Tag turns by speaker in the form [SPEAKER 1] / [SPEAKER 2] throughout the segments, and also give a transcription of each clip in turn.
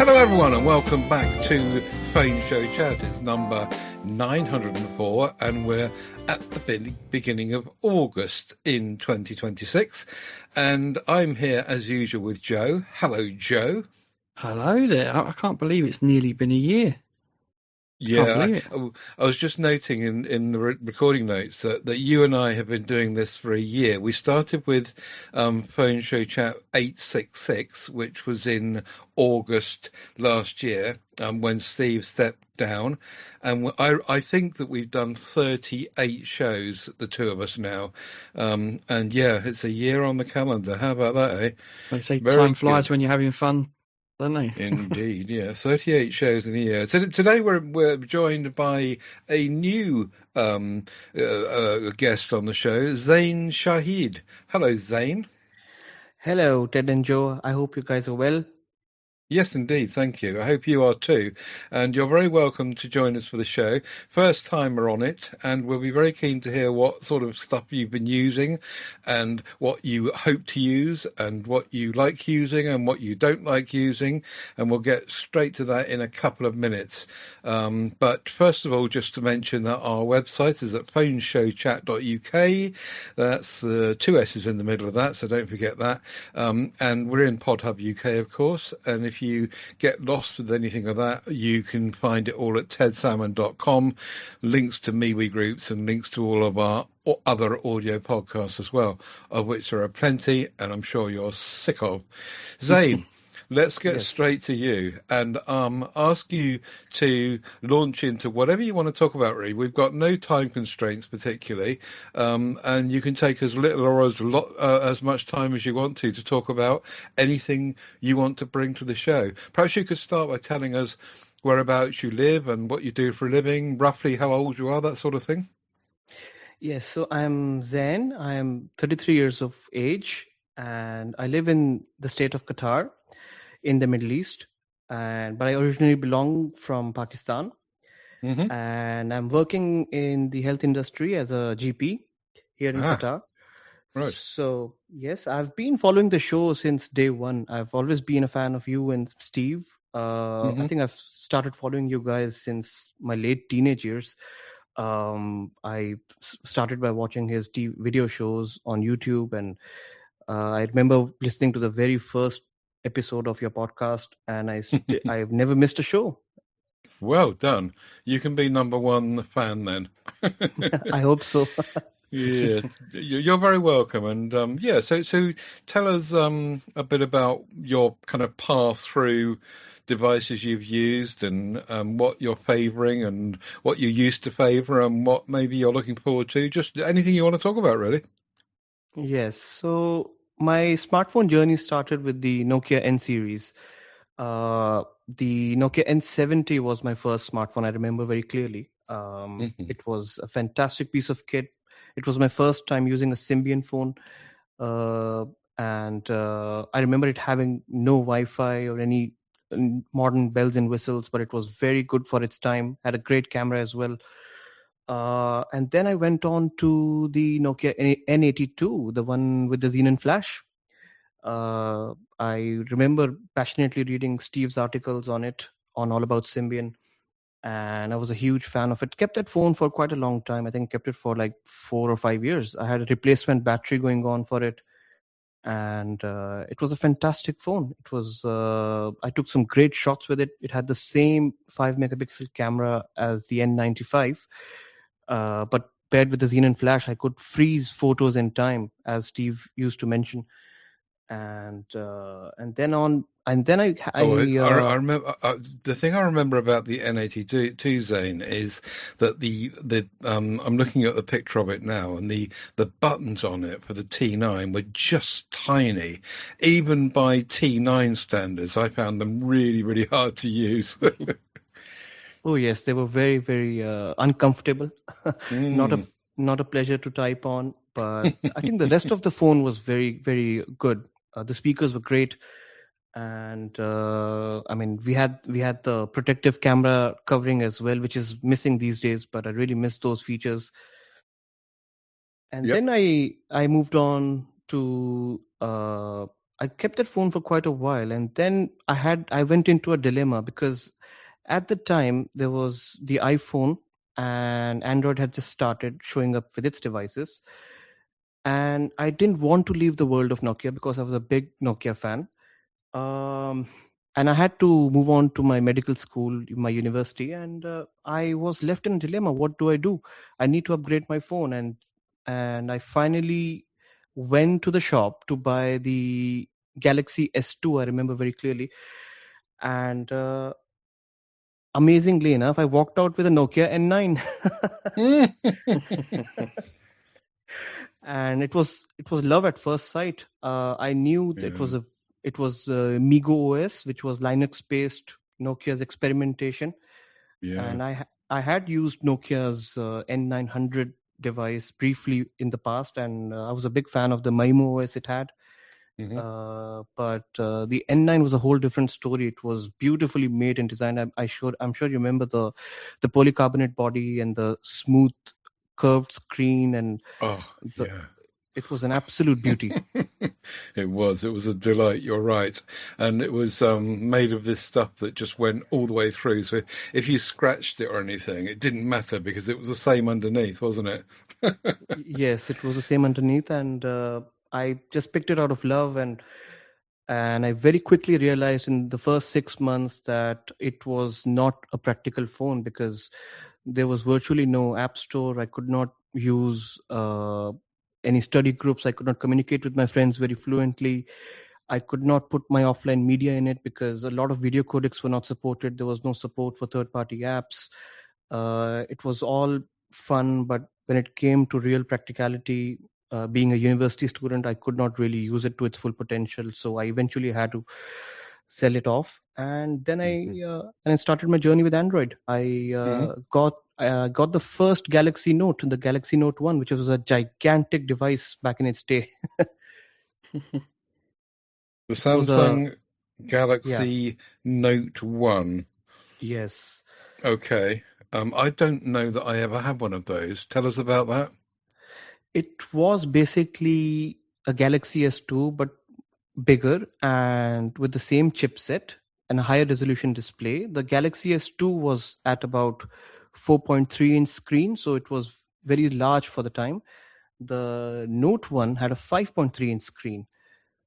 [SPEAKER 1] Hello everyone and welcome back to Phone Show Chat. It's number 904 and we're at the beginning of August in 2026 and I'm here as usual with Joe. Hello Joe.
[SPEAKER 2] Hello there. I can't believe it's nearly been a year.
[SPEAKER 1] Yeah, I was just noting in the recording notes that you and I have been doing this for a year. We started with Phone Show Chat 866, which was in August last year when Steve stepped down. And I think that we've done 38 shows, the two of us now. And yeah, it's a year on the calendar. How about that, eh?
[SPEAKER 2] They say
[SPEAKER 1] Very
[SPEAKER 2] time flies
[SPEAKER 1] good.
[SPEAKER 2] when you're having fun, don't they?
[SPEAKER 1] Indeed, yeah. 38 shows in a year. So today we're joined by a new guest on the show, Zain Shahid. Hello, Zain.
[SPEAKER 3] Hello, Ted and Joe. I hope you guys are well.
[SPEAKER 1] Yes, indeed. Thank you. I hope you are too. And you're very welcome to join us for the show. First timer on it, and we'll be very keen to hear what sort of stuff you've been using and what you hope to use and what you like using and what you don't like using. And we'll get straight to that in a couple of minutes. But first of all, just to mention that our website is at phoneShowChat.uk. That's the two S's in the middle of that, so don't forget that. And we're in PodHub UK, of course. And if you get lost with anything of that, you can find it all at tedsalmon.com, links to MeWe groups and links to all of our other audio podcasts as well, of which there are plenty, and I'm sure you're sick of. Zain, let's get straight to you and ask you to launch into whatever you want to talk about, really. We've got no time constraints particularly, and you can take as little or as much time as you want to talk about anything you want to bring to the show. Perhaps you could start by telling us whereabouts you live and what you do for a living, roughly how old you are, that sort of thing.
[SPEAKER 3] Yes, so I'm Zain. I'm 33 years of age, and I live in the state of Qatar in the Middle East. But I originally belong from Pakistan, and I'm working in the health industry as a GP here in Qatar.
[SPEAKER 1] Right.
[SPEAKER 3] So, yes, I've been following the show since day one. I've always been a fan of you and Steve. I think I've started following you guys since my late teenage years. I started by watching his video shows on YouTube, and I remember listening to the very first episode of your podcast, and I've never missed a show.
[SPEAKER 1] Well done. You can be number one fan then.
[SPEAKER 3] I hope so.
[SPEAKER 1] Yeah, you're very welcome. And so tell us a bit about your kind of path through devices you've used and what you're favouring and what you used to favour and what maybe you're looking forward to. Just anything you want to talk about, really.
[SPEAKER 3] Yes. So my smartphone journey started with the Nokia N series. The Nokia N70 was my first smartphone. I remember very clearly. It was a fantastic piece of kit. It was my first time using a Symbian phone. And I remember it having no Wi-Fi or any modern bells and whistles, but it was very good for its time. Had a great camera as well. And then I went on to the Nokia N82, the one with the Xenon flash. I remember passionately reading Steve's articles on it, on All About Symbian, and I was a huge fan of it. Kept that phone for quite a long time. I think kept it for like 4 or 5 years. I had a replacement battery going on for it, and it was a fantastic phone. It was I took some great shots with it. It had the same 5-megapixel camera as the N95, but paired with the Xenon flash, I could freeze photos in time, as Steve used to mention. And then I
[SPEAKER 1] remember the thing I remember about the N82 Zain is that I'm looking at the picture of it now, and the buttons on it for the T9 were just tiny, even by T9 standards. I found them really, really hard to use.
[SPEAKER 3] Oh yes, they were very, very uncomfortable. Not a pleasure to type on, but I think the rest of the phone was very, very good. The speakers were great, and I mean, we had the protective camera covering as well, which is missing these days. But I really miss those features. And then I moved on to I kept that phone for quite a while, and then I went into a dilemma because at the time there was the iPhone and Android had just started showing up with its devices, and I didn't want to leave the world of Nokia because I was a big Nokia fan. Um, and I had to move on to my medical school, my university, and I was left in a dilemma. What do I do? I need to upgrade my phone, and I finally went to the shop to buy the Galaxy S2. I remember very clearly, and amazingly enough, I walked out with a Nokia N9. And it was love at first sight. I knew that it was Migo OS, which was Linux based Nokia's experimentation,
[SPEAKER 1] Yeah.
[SPEAKER 3] and I had used Nokia's N900 device briefly in the past, and I was a big fan of the MIMO OS it had.
[SPEAKER 1] Mhm.
[SPEAKER 3] But the N9 was a whole different story. It was beautifully made and designed. I'm sure you remember the polycarbonate body and the smooth curved screen, and
[SPEAKER 1] Oh,
[SPEAKER 3] the
[SPEAKER 1] yeah.
[SPEAKER 3] it was an absolute beauty.
[SPEAKER 1] It was a delight, you're right. And it was made of this stuff that just went all the way through. So if you scratched it or anything, it didn't matter because it was the same underneath, wasn't it?
[SPEAKER 3] Yes, it was the same underneath, and I just picked it out of love, and I very quickly realized in the first 6 months that it was not a practical phone because there was virtually no app store. I could not use any study groups. I could not communicate with my friends very fluently. I could not put my offline media in it because a lot of video codecs were not supported. There was no support for third-party apps. It was all fun, but when it came to real practicality, being a university student, I could not really use it to its full potential. So I eventually had to sell it off, and then I started my journey with Android. I
[SPEAKER 1] Mhm.
[SPEAKER 3] got the first Galaxy Note, the Galaxy Note 1, which was a gigantic device back in its day.
[SPEAKER 1] The
[SPEAKER 3] It was a
[SPEAKER 1] Samsung
[SPEAKER 3] yeah
[SPEAKER 1] Galaxy Note 1.
[SPEAKER 3] yes.
[SPEAKER 1] Okay. I don't know that I ever had one of those. Tell us about that.
[SPEAKER 3] It was basically a Galaxy S2, but bigger and with the same chipset and a higher resolution display. The Galaxy S2 was at about 4.3-inch screen, so it was very large for the time. The Note 1 had a 5.3-inch screen,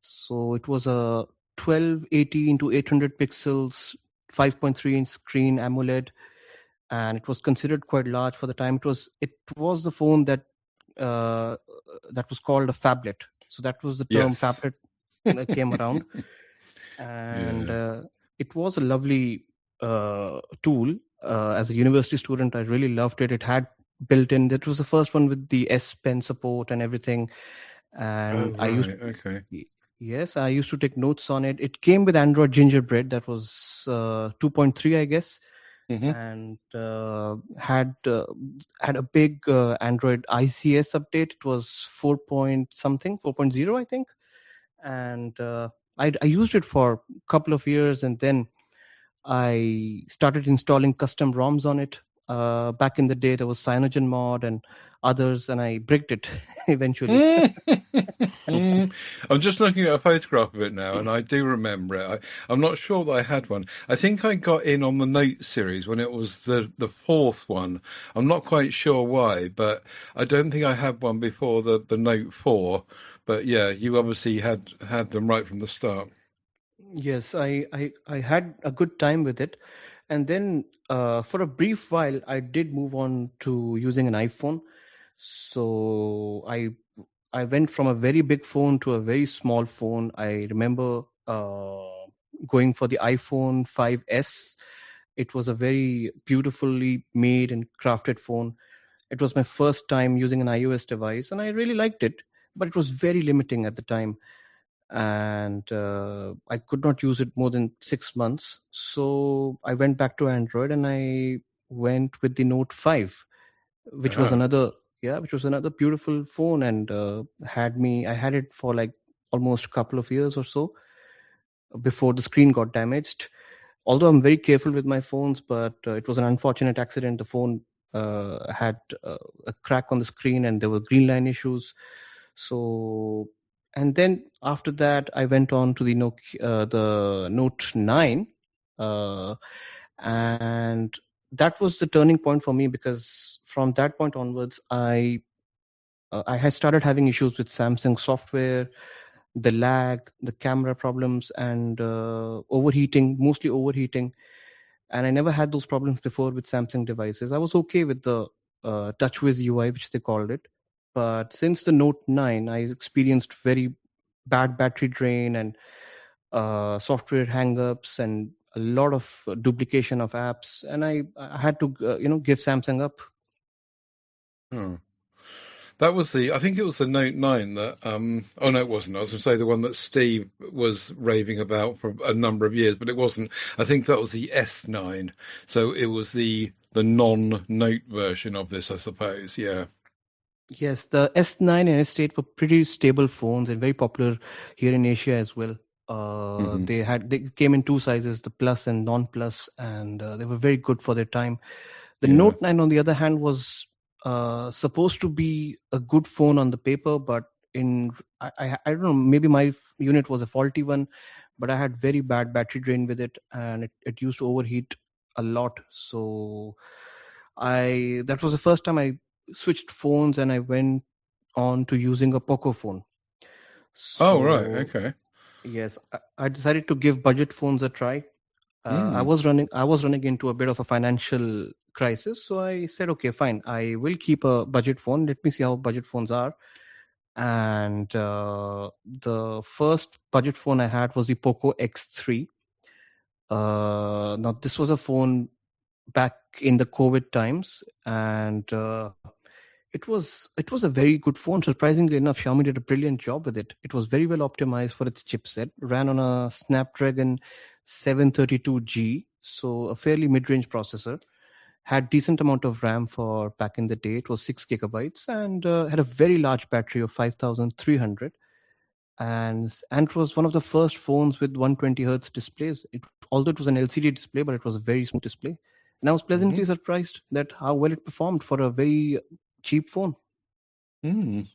[SPEAKER 3] so it was a 1280 into 800 pixels, 5.3-inch screen AMOLED, and it was considered quite large for the time. It was the phone uh, that was called a phablet. So that was the term
[SPEAKER 1] Yes.
[SPEAKER 3] phablet that came around, and
[SPEAKER 1] Yeah.
[SPEAKER 3] it was a lovely tool. As a university student, I really loved it. It had built in. That was the first one with the S Pen support and everything.
[SPEAKER 1] Oh,
[SPEAKER 3] And
[SPEAKER 1] right. Okay.
[SPEAKER 3] yes, I used to take notes on it. It came with Android Gingerbread. That was 2.3, I guess,
[SPEAKER 1] Hmm.
[SPEAKER 3] and had a big Android ICS update. It was 4 point something, 4.0, I think, and I used it for a couple of years, and then I started installing custom ROMs on it. Back in the day, there was CyanogenMod and others, and I bricked it eventually.
[SPEAKER 1] I'm just looking at a photograph of it now, and I do remember it. I'm not sure that I had one. I think I got in on the Note series when it was the fourth one. I'm not quite sure why, but I don't think I had one before the Note 4. But yeah, you obviously had them right from the start.
[SPEAKER 3] Yes, I had a good time with it. And then for a brief while, I did move on to using an iPhone. So I went from a very big phone to a very small phone. I remember going for the iPhone 5S. It was a very beautifully made and crafted phone. It was my first time using an iOS device, and I really liked it, but it was very limiting at the time, and I could not use it more than 6 months. So I went back to Android, and I went with the Note 5, which was
[SPEAKER 1] Ah.
[SPEAKER 3] another beautiful phone, and I had it for like almost a couple of years or so before the screen got damaged. Although I'm very careful with my phones, but it was an unfortunate accident. The phone had a crack on the screen, and there were green line issues. So And then after that, I went on to the the Note 9, and that was the turning point for me, because from that point onwards, I had started having issues with Samsung software, the lag, the camera problems, and overheating, mostly overheating. And I never had those problems before with Samsung devices. I was okay with the TouchWiz UI, which they called it. But since the Note 9, I experienced very bad battery drain and software hangups and a lot of duplication of apps. And I had to, give Samsung up.
[SPEAKER 1] Oh. That was I think it was the Note 9 that, oh no, it wasn't. I was going to say the one that Steve was raving about for a number of years, but it wasn't. I think that was the S9. So it was the non-Note version of this, I suppose. Yeah.
[SPEAKER 3] Yes, the S9 and S8 were pretty stable phones and very popular here in Asia as well.
[SPEAKER 1] Mm-hmm.
[SPEAKER 3] They came in two sizes, the Plus and non-Plus, and they were very good for their time. The
[SPEAKER 1] Yeah.
[SPEAKER 3] Note 9, on the other hand, was supposed to be a good phone on the paper, but I don't know, maybe my unit was a faulty one, but I had very bad battery drain with it, and it used to overheat a lot. So that was the first time I switched phones, and I went on to using a Poco phone.
[SPEAKER 1] Oh, right.
[SPEAKER 3] So
[SPEAKER 1] Okay.
[SPEAKER 3] yes, I decided to give budget phones a try. I was running into a bit of a financial crisis, so I said, okay, fine, I will keep a budget phone. Let me see how budget phones are. And the first budget phone I had was the Poco X3. Now this was a phone back in the COVID times, and it was a very good phone. Surprisingly enough, Xiaomi did a brilliant job with it. It was very well optimized for its chipset. Ran on a Snapdragon 732G, so a fairly mid-range processor. Had decent amount of RAM for back in the day. It was 6 GB, and had a very large battery of 5,300. And it was one of the first phones with 120 hertz displays. Although it was an LCD display, but it was a very smooth display. And I was pleasantly surprised that how well it performed for a very cheap phone.
[SPEAKER 1] Mm.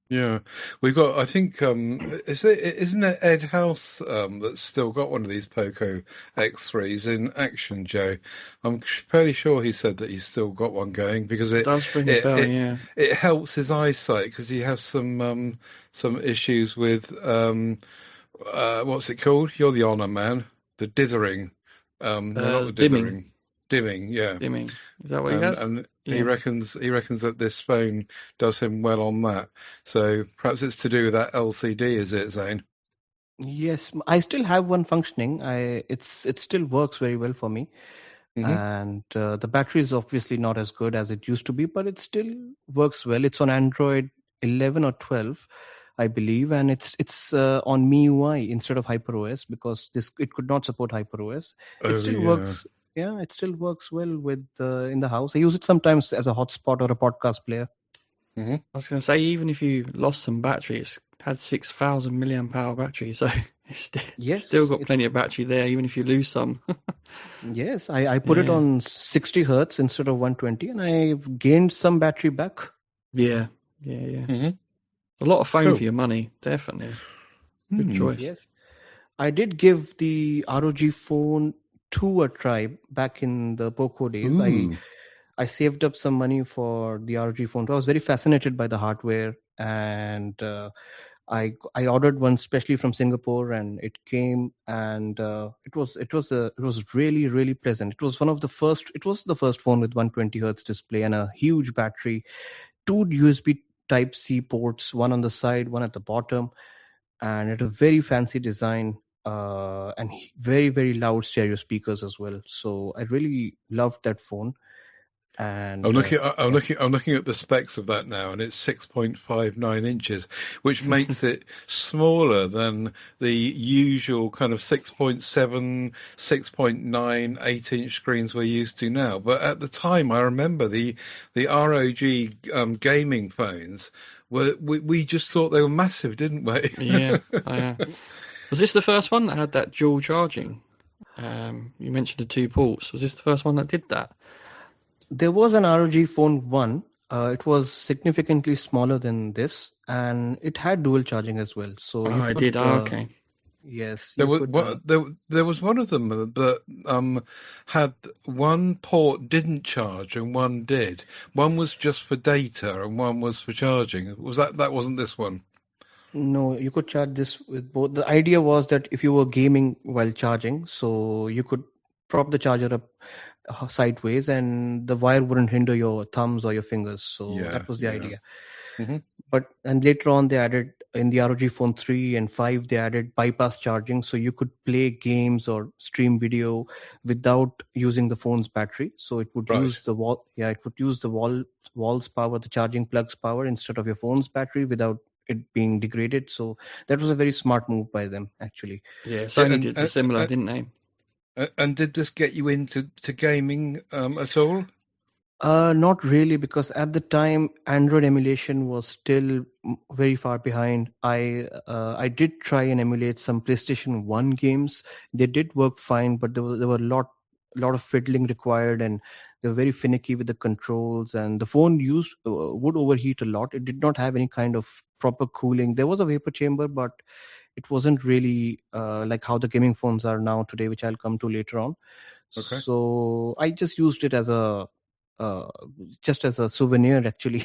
[SPEAKER 1] Yeah, we've got. I think isn't it Ed House that's still got one of these Poco X3s in action, Joe? I'm fairly sure he said that he's still got one going because
[SPEAKER 2] It does ring a bell, yeah.
[SPEAKER 1] it helps his eyesight because he has some issues with what's it called? You're the honor man. The dithering. No, not the dithering. Dimming, yeah.
[SPEAKER 2] Dimming. Is that what he has?
[SPEAKER 1] And
[SPEAKER 2] Yeah.
[SPEAKER 1] he reckons that this phone does him well on that. So perhaps it's to do with that LCD, is it, Zane?
[SPEAKER 3] Yes, I still have one functioning. It still works very well for me, and the battery is obviously not as good as it used to be, but it still works well. It's on Android 11 or 12, I believe, and it's on MIUI instead of HyperOS, because it could not support HyperOS. It still works. Yeah, it still works well with in the house. I use it sometimes as a hotspot or a podcast player.
[SPEAKER 2] I was going to say, even if you lost some battery, it's had 6,000 milliamp hour battery, so it's still got plenty of battery there, even if you lose some.
[SPEAKER 3] Yes, I put it on 60 hertz instead of 120, and I've gained some battery back.
[SPEAKER 2] Yeah. A lot of phone for your money, definitely. Good choice.
[SPEAKER 3] Yes, I did give the ROG Phone 2 a try back in the Poco days. I saved up some money for the ROG Phone 2. I was very fascinated by the hardware, and I ordered one specially from Singapore, and it came, and it was really, really pleasant. It was the first phone with 120 hertz display and a huge battery, 2 USB Type-C ports, one on the side, one at the bottom, and it had a very fancy design, and very, very loud stereo speakers as well. So I really loved that phone. And
[SPEAKER 1] I'm looking at the specs of that now, and it's 6.59 inches, which makes it smaller than the usual kind of 6.7, 6.9, 8-inch screens we're used to now. But at the time, I remember the ROG gaming phones we just thought they were massive, didn't we?
[SPEAKER 2] Yeah. Was this the first one that had that dual charging? You mentioned the 2 ports. Was this the first one that did that?
[SPEAKER 3] There was an ROG Phone 1, It was significantly smaller than this, and it had dual charging as well. So you
[SPEAKER 2] I
[SPEAKER 3] could,
[SPEAKER 2] did. Okay.
[SPEAKER 3] yes,
[SPEAKER 1] There
[SPEAKER 3] you
[SPEAKER 1] was
[SPEAKER 3] could.
[SPEAKER 1] there was one of them that had one port didn't charge and one did. One was just for data and one was for charging. Was that wasn't this one?
[SPEAKER 3] No, you could charge this with both. The idea was that if you were gaming while charging, so you could prop the charger up sideways, and the wire wouldn't hinder your thumbs or your fingers. So
[SPEAKER 1] Yeah,
[SPEAKER 3] that was the
[SPEAKER 1] yeah.
[SPEAKER 3] idea.
[SPEAKER 1] Hmm.
[SPEAKER 3] And later on, they added in the ROG Phone 3 and 5, they added bypass charging, so you could play games or stream video without using the phone's battery. So it would
[SPEAKER 1] Right.
[SPEAKER 3] use the wall, yeah, it would use the wall's power, the charging plug's power instead of your phone's battery without it being degraded. So that was a very smart move by them, actually.
[SPEAKER 2] Yeah, Sony did the similar, didn't they?
[SPEAKER 1] And did this get you into gaming at all?
[SPEAKER 3] Not really, because at the time Android emulation was still very far behind. I did try and emulate some PlayStation 1 games. They did work fine, but there were a lot of fiddling required, and they were very finicky with the controls. And the phone would overheat a lot. It did not have any kind of proper cooling. There was a vapor chamber, but it wasn't really like how the gaming phones are now today, which I'll come to later on.
[SPEAKER 1] Okay.
[SPEAKER 3] So I just used it as a uh, just as a souvenir, actually.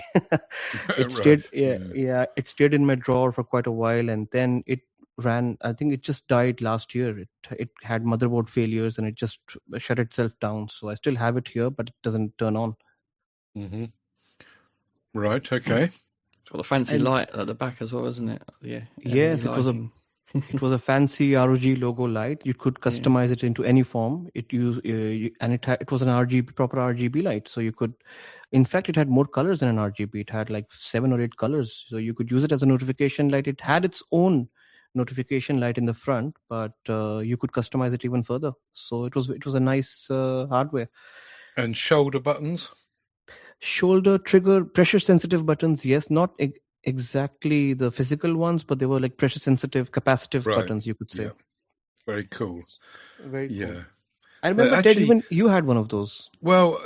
[SPEAKER 3] It stayed, yeah, it stayed in my drawer for quite a while, and then it ran. I think it just died last year. It had motherboard failures, and it just shut itself down. So I still have it here, but it doesn't turn on.
[SPEAKER 1] Mm-hmm. Right. Okay.
[SPEAKER 2] It's got a fancy
[SPEAKER 3] And
[SPEAKER 2] light at the back as well, isn't it? Yeah.
[SPEAKER 3] yes, it was a fancy ROG logo light. You could customize it into any form. It was an RGB, proper RGB light. So you could, in fact, it had more colors than an RGB. It had like 7 or 8 colors. So you could use it as a notification light. It had its own notification light in the front, but you could customize it even further. So it was a nice hardware.
[SPEAKER 1] And shoulder buttons.
[SPEAKER 3] Shoulder trigger pressure sensitive buttons, yes, not exactly the physical ones, but they were like pressure sensitive capacitive buttons, you could say.
[SPEAKER 1] Yeah. Very cool.
[SPEAKER 3] Very cool.
[SPEAKER 1] Yeah.
[SPEAKER 3] I remember,
[SPEAKER 1] actually,
[SPEAKER 3] Ted, even you had one of those.
[SPEAKER 1] Well,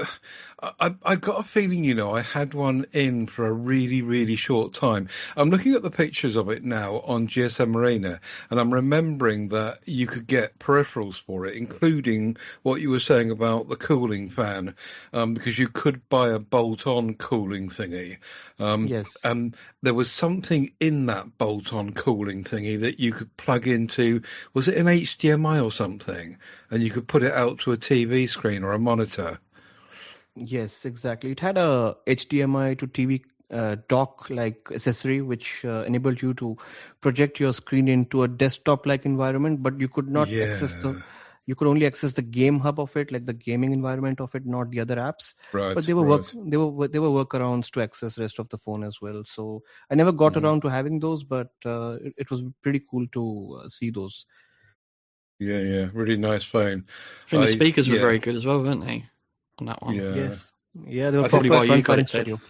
[SPEAKER 1] I got a feeling, I had one in for a really, really short time. I'm looking at the pictures of it now on GSM Arena, and I'm remembering that you could get peripherals for it, including what you were saying about the cooling fan, because you could buy a bolt-on cooling thingy.
[SPEAKER 3] Yes.
[SPEAKER 1] And there was something in that bolt-on cooling thingy that you could plug into, was it an HDMI or something? And you could put it out to a TV screen or a monitor.
[SPEAKER 3] Yes, exactly. It had a HDMI to TV dock-like accessory, which enabled you to project your screen into a desktop-like environment, but you could not you could only access the game hub of it, like the gaming environment of it, not the other apps.
[SPEAKER 1] Right.
[SPEAKER 3] But they were workarounds to access the rest of the phone as well. So I never got around to having those, but it was pretty cool to see those.
[SPEAKER 1] Yeah, really nice phone.
[SPEAKER 2] I think the speakers were very good as well, weren't they? On that one.
[SPEAKER 3] Yes. Yeah, they were
[SPEAKER 2] probably why you got it,
[SPEAKER 3] studio.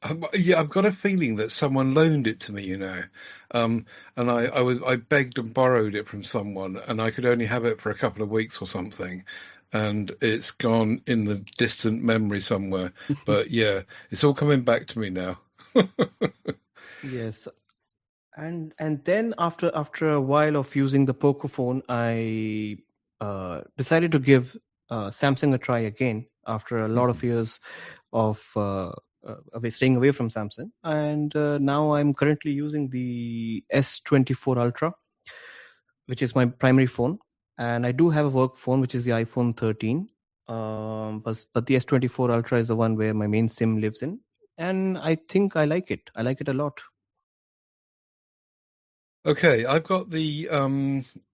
[SPEAKER 1] I've got a feeling that someone loaned it to me, and I begged and borrowed it from someone, and I could only have it for a couple of weeks or something, and it's gone in the distant memory somewhere. But yeah, it's all coming back to me now.
[SPEAKER 3] Yes. And then after a while of using the Poco phone, I decided to give Samsung a try again after a lot of years of staying away from Samsung. And now I'm currently using the S24 Ultra, which is my primary phone. And I do have a work phone, which is the iPhone 13. But the S24 Ultra is the one where my main SIM lives in. And I think I like it. I like it a lot.
[SPEAKER 1] Okay, I've got the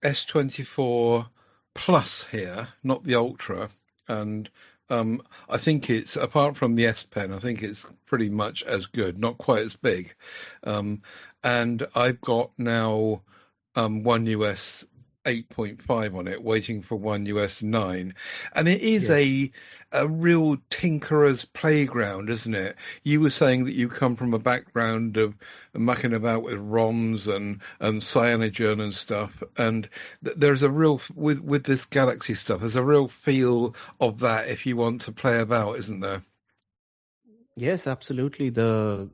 [SPEAKER 1] S24 Plus here, not the Ultra, and I think it's, apart from the S Pen, I think it's pretty much as good, not quite as big. And I've got now One US 8.5 on it, waiting for One US 9, and it is a real tinkerer's playground, isn't it? You were saying that you come from a background of mucking about with ROMs and Cyanogen and stuff, and there's a real, with this Galaxy stuff, there's a real feel of that if you want to play about, isn't there?
[SPEAKER 3] Yes, absolutely. The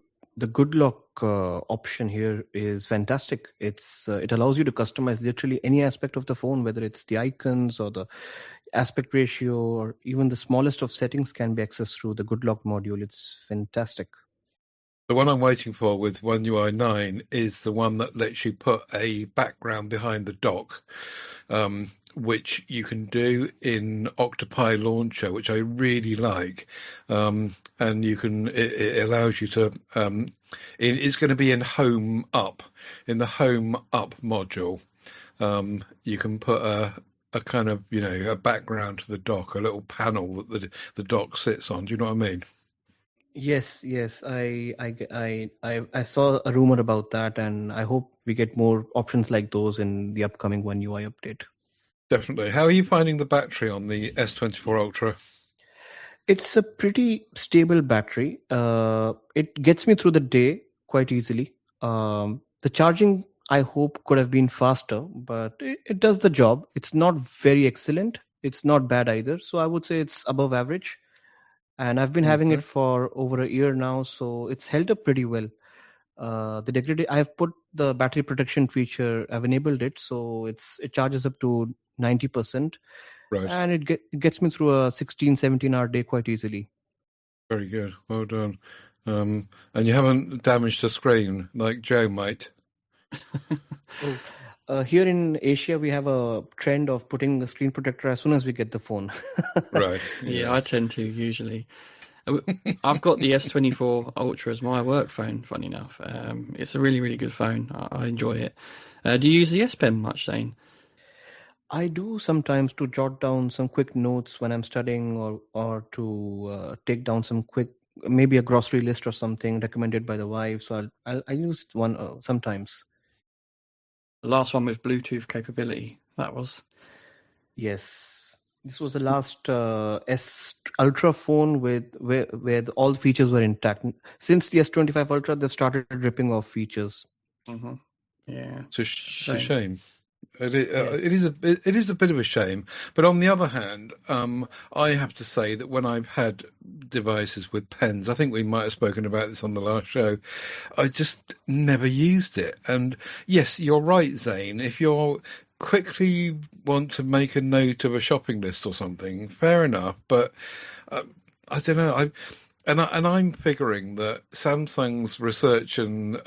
[SPEAKER 3] good lock option here is fantastic. It allows you to customize literally any aspect of the phone, whether it's the icons or the aspect ratio or even the smallest of settings can be accessed through the good lock module. It's fantastic.
[SPEAKER 1] The one I'm waiting for with One UI 9 is the one that lets you put a background behind the dock, which you can do in Octopi Launcher, which I really like. And it allows you to, it's going to be in Home Up, in the Home Up module. You can put a kind of, a background to the dock, a little panel that the dock sits on. Do you know what I mean?
[SPEAKER 3] Yes, yes. I saw a rumor about that, and I hope we get more options like those in the upcoming One UI update.
[SPEAKER 1] Definitely. How are you finding the battery on the S24 Ultra?
[SPEAKER 3] It's a pretty stable battery. It gets me through the day quite easily. The charging, I hope, could have been faster, but it does the job. It's not very excellent. It's not bad either. So I would say it's above average. And I've been having it for over a year now, so it's held up pretty well. I've put the battery protection feature. I've enabled it, so it charges up to 90%,
[SPEAKER 1] Right.
[SPEAKER 3] and it gets me through a 16-17 hour day quite easily.
[SPEAKER 1] Very good. Well done. And you haven't damaged the screen like Joe might.
[SPEAKER 3] Here in Asia, we have a trend of putting a screen protector as soon as we get the phone.
[SPEAKER 1] Right.
[SPEAKER 2] Yeah, I tend to usually. I've got the S24 Ultra as my work phone, funny enough. It's a really, really good phone. I enjoy it. Do you use the S Pen much, Zane?
[SPEAKER 3] I do sometimes to jot down some quick notes when I'm studying or to take down some quick, maybe a grocery list or something recommended by the wife. So I use one sometimes.
[SPEAKER 2] The last one with Bluetooth capability, that was.
[SPEAKER 3] Yes. This was the last S Ultra phone where all the features were intact. Since the S25 Ultra, they've started ripping off features.
[SPEAKER 2] Mm-hmm. Yeah,
[SPEAKER 1] it's a shame. It is a bit of a shame, but on the other hand, I have to say that when I've had devices with pens, I think we might have spoken about this on the last show, I just never used it. And yes, you're right, Zane. If you're quickly want to make a note of a shopping list or something, fair enough. But I don't know. I'm figuring that Samsung's research and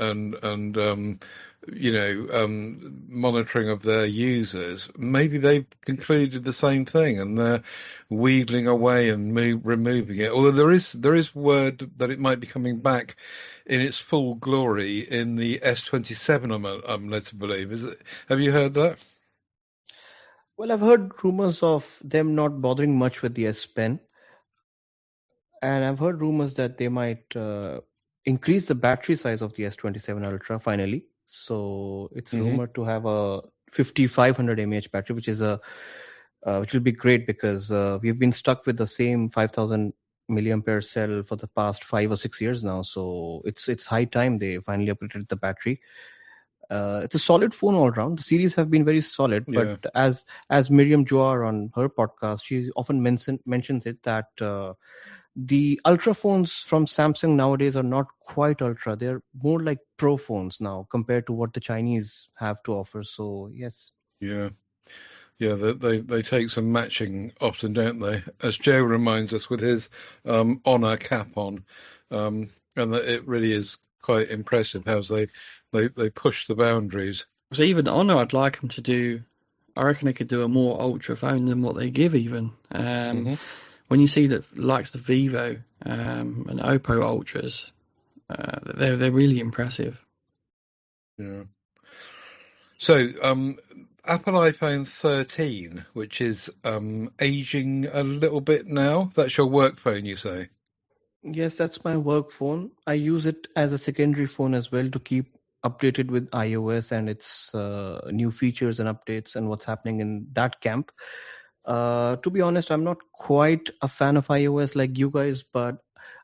[SPEAKER 1] monitoring of their users, maybe they've concluded the same thing and they're wheedling away and removing it. Although there is word that it might be coming back in its full glory in the S27. I'm led to believe. Have you heard that?
[SPEAKER 3] Well, I've heard rumors of them not bothering much with the S Pen. And I've heard rumors that they might increase the battery size of the S27 Ultra finally. So it's rumored to have a 5500 mAh battery, which will be great because we've been stuck with the same 5000 milliampere cell for the past 5 or 6 years now. So it's high time they finally upgraded the battery. It's a solid phone all around. The series have been very solid, but as Miriam Joar on her podcast, she often mentions it that the ultra phones from Samsung nowadays are not quite ultra. They're more like pro phones now compared to what the Chinese have to offer. So yes.
[SPEAKER 1] Yeah. Yeah, they take some matching often, don't they? As Joe reminds us with his Honor cap on, and that it really is quite impressive how they push the boundaries.
[SPEAKER 2] So even Honor, I'd like them to do. I reckon they could do a more ultra phone than what they give. Even when you see the likes of Vivo and Oppo Ultras, they're really impressive.
[SPEAKER 1] Yeah. So Apple iPhone 13, which is aging a little bit now. That's your work phone, you say?
[SPEAKER 3] Yes, that's my work phone. I use it as a secondary phone as well to keep updated with iOS and its new features and updates and what's happening in that camp. To be honest, I'm not quite a fan of iOS like you guys, but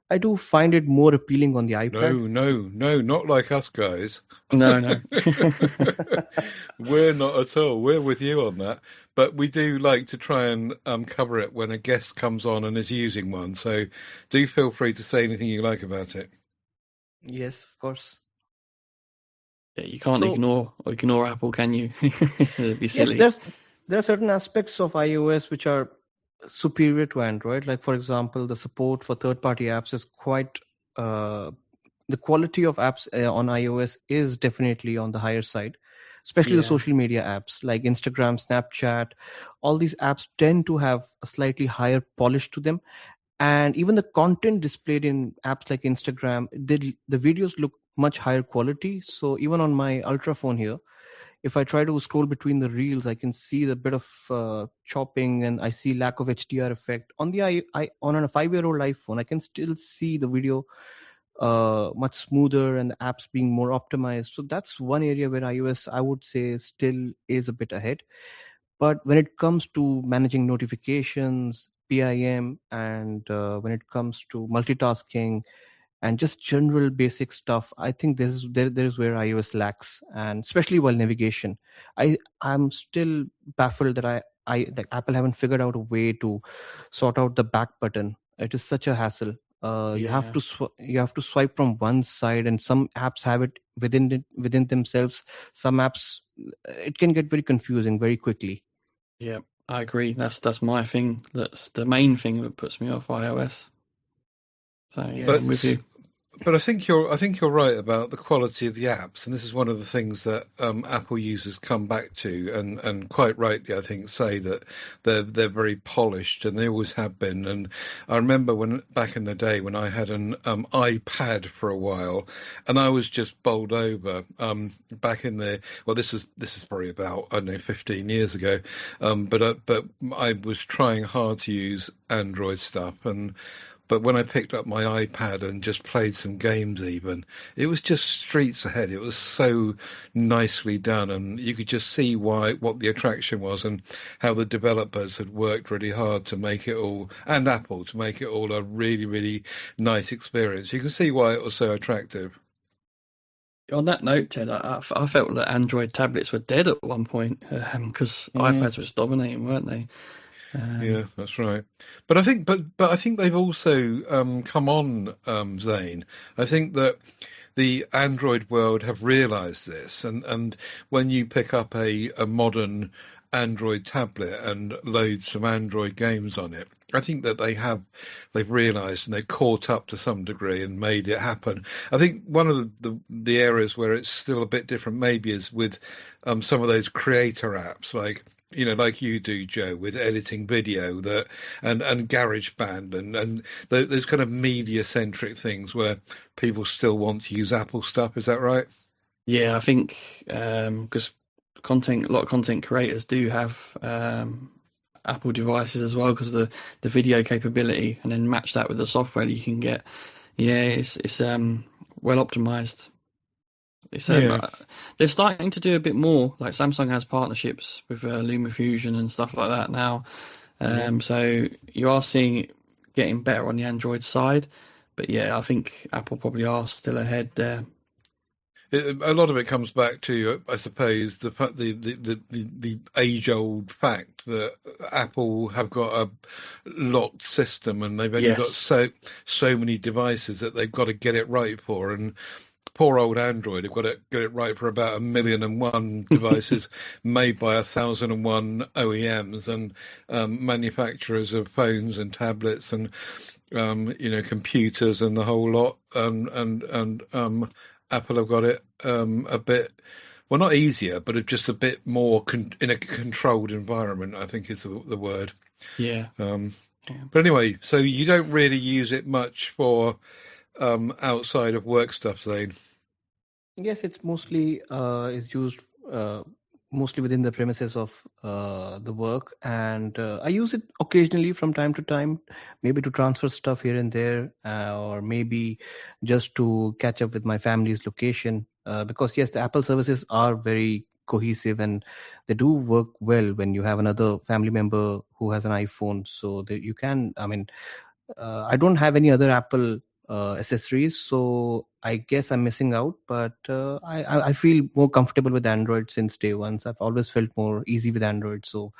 [SPEAKER 3] I do find it more appealing on the iPad.
[SPEAKER 1] No, not like us guys.
[SPEAKER 2] No.
[SPEAKER 1] We're not at all. We're with you on that. But we do like to try and cover it when a guest comes on and is using one. So do feel free to say anything you like about it.
[SPEAKER 3] Yes, of course.
[SPEAKER 2] Yeah, you can't
[SPEAKER 3] So
[SPEAKER 2] ignore Apple, can you? It'd be silly.
[SPEAKER 3] yes, there are certain aspects of iOS which are superior to Android. Like for example, the support for third-party apps is quite. The quality of apps on iOS is definitely on the higher side, especially the
[SPEAKER 2] Yeah.
[SPEAKER 3] social media apps like Instagram, Snapchat. All these apps tend to have a slightly higher polish to them, and even the content displayed in apps like Instagram, the videos look much higher quality. So even on my Ultra phone here, if I try to scroll between the reels, I can see the bit of chopping, and I see lack of HDR effect. On the on a 5-year-old iPhone, I can still see the video much smoother and the apps being more optimized. So that's one area where iOS, I would say, still is a bit ahead. But when it comes to managing notifications, PIM, and when it comes to multitasking and just general basic stuff, I think there is where iOS lacks, and especially while navigation, I'm still baffled that I like Apple haven't figured out a way to sort out the back button. It is such a hassle. You have
[SPEAKER 2] Yeah.
[SPEAKER 3] to you have to swipe from one side, and some apps have it within themselves. Some apps, it can get very confusing very quickly.
[SPEAKER 2] Yeah, I agree. That's my thing. That's the main thing that puts me off iOS. So yeah, I'm with
[SPEAKER 3] Yes.
[SPEAKER 2] you.
[SPEAKER 1] But I think you're right about the quality of the apps, and this is one of the things that Apple users come back to, and quite rightly, I think, say that they're very polished, and they always have been. And I remember when back in the day when I had an iPad for a while, and I was just bowled over back in the this is probably about, I don't know, 15 years ago, but I was trying hard to use Android stuff, but when I picked up my iPad and just played some games even, it was just streets ahead. It was so nicely done, and you could just see what the attraction was and how the developers had worked really hard to make it all, and Apple to make it all a really, really nice experience. You can see why it was so attractive.
[SPEAKER 2] On that note, Ted, I felt that Android tablets were dead at one point because iPads were just dominating, weren't they?
[SPEAKER 1] Yeah, that's right. But I think they've also come on, Zane. I think that the Android world have realised this, and when you pick up a modern Android tablet and load some Android games on it, I think that they've realised and they've caught up to some degree and made it happen. I think one of the areas where it's still a bit different maybe is with some of those creator apps like like you do, Joe, with editing video and GarageBand and those kind of media centric things where people still want to use Apple stuff. Is that right?
[SPEAKER 2] Yeah, I think because a lot of content creators do have Apple devices as well because of the video capability, and then match that with the software that you can get. Yeah, it's well optimized. It's they're starting to do a bit more. Like Samsung has partnerships with LumaFusion and stuff like that now. So you are seeing it getting better on the Android side. But yeah, I think Apple probably are still ahead there.
[SPEAKER 1] A lot of it comes back to, I suppose, the age-old fact that Apple have got a locked system and they've only got
[SPEAKER 2] Yes.
[SPEAKER 1] so many devices that they've got to get it right for. And poor old Android, they've got to get it right for about 1,000,001 devices made by 1,001 OEMs and manufacturers of phones and tablets and computers and the whole lot. And Apple have got it a bit, well, not easier, but just a bit more in a controlled environment, I think is the word.
[SPEAKER 2] Yeah.
[SPEAKER 1] But anyway, so you don't really use it much for outside of work stuff, Zane.
[SPEAKER 3] Yes, it's mostly is used mostly within the premises of the work, and I use it occasionally from time to time, maybe to transfer stuff here and there, or maybe just to catch up with my family's location. Because yes, the Apple services are very cohesive and they do work well when you have another family member who has an iPhone. So that you can, I mean, I don't have any other Apple accessories, so I guess I'm missing out. But I feel more comfortable with Android since day one. So I've always felt more easy with Android. So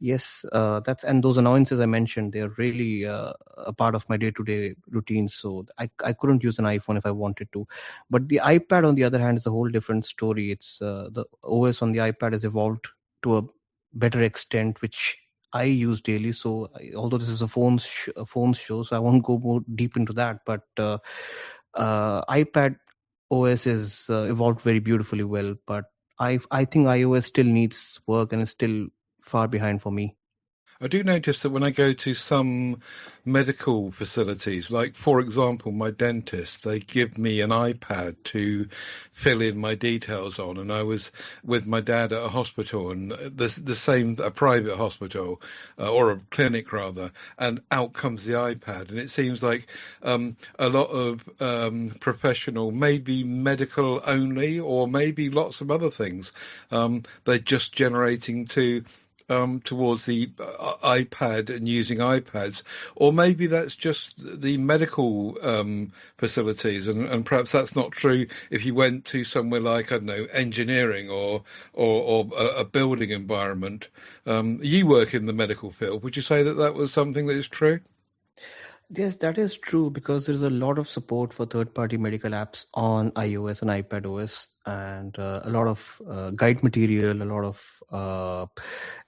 [SPEAKER 3] yes, and those annoyances I mentioned, they're really a part of my day-to-day routine. So I couldn't use an iPhone if I wanted to. But the iPad, on the other hand, is a whole different story. It's the OS on the iPad has evolved to a better extent, which I use daily. So although this is a phones show, so I won't go more deep into that. But iPad OS is evolved very beautifully well. But I think iOS still needs work and is still far behind for me.
[SPEAKER 1] I do notice that when I go to some medical facilities, like for example, my dentist, they give me an iPad to fill in my details on. And I was with my dad at a hospital, and a private hospital or a clinic rather, and out comes the iPad. And it seems like a lot of professional, maybe medical only, or maybe lots of other things. They're just generating towards the iPad and using iPads, or maybe that's just the medical facilities, and perhaps that's not true if you went to somewhere like, I don't know, engineering or a building environment. You work in the medical field. Would you say that was something that is true?
[SPEAKER 3] Yes, that is true because there's a lot of support for third-party medical apps on iOS and iPad OS, and a lot of guide material, a lot of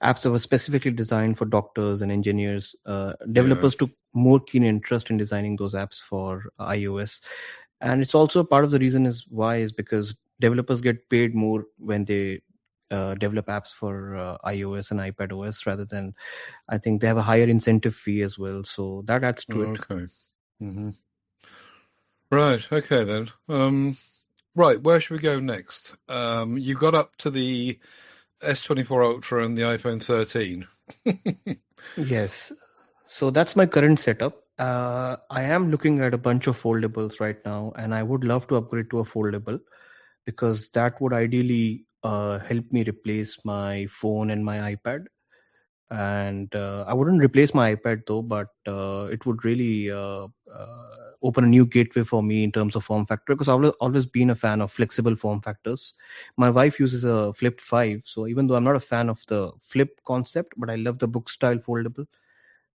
[SPEAKER 3] apps that were specifically designed for doctors and engineers.
[SPEAKER 1] Yeah.
[SPEAKER 3] Developers took more keen interest in designing those apps for iOS, and it's also part of the reason is because developers get paid more when they develop apps for iOS and iPad OS rather than, I think they have a higher incentive fee as well, so that adds to it.
[SPEAKER 1] Okay. Hmm. Right. Okay then. Right. Where should we go next? You got up to the S24 Ultra and the iPhone 13.
[SPEAKER 3] Yes, so that's my current setup. I am looking at a bunch of foldables right now, and I would love to upgrade to a foldable because that would ideally help me replace my phone and my iPad. And I wouldn't replace my iPad though, but it would really open a new gateway for me in terms of form factor because I've always been a fan of flexible form factors. My wife uses a Flip 5, so even though I'm not a fan of the Flip concept, but I love the book style foldable.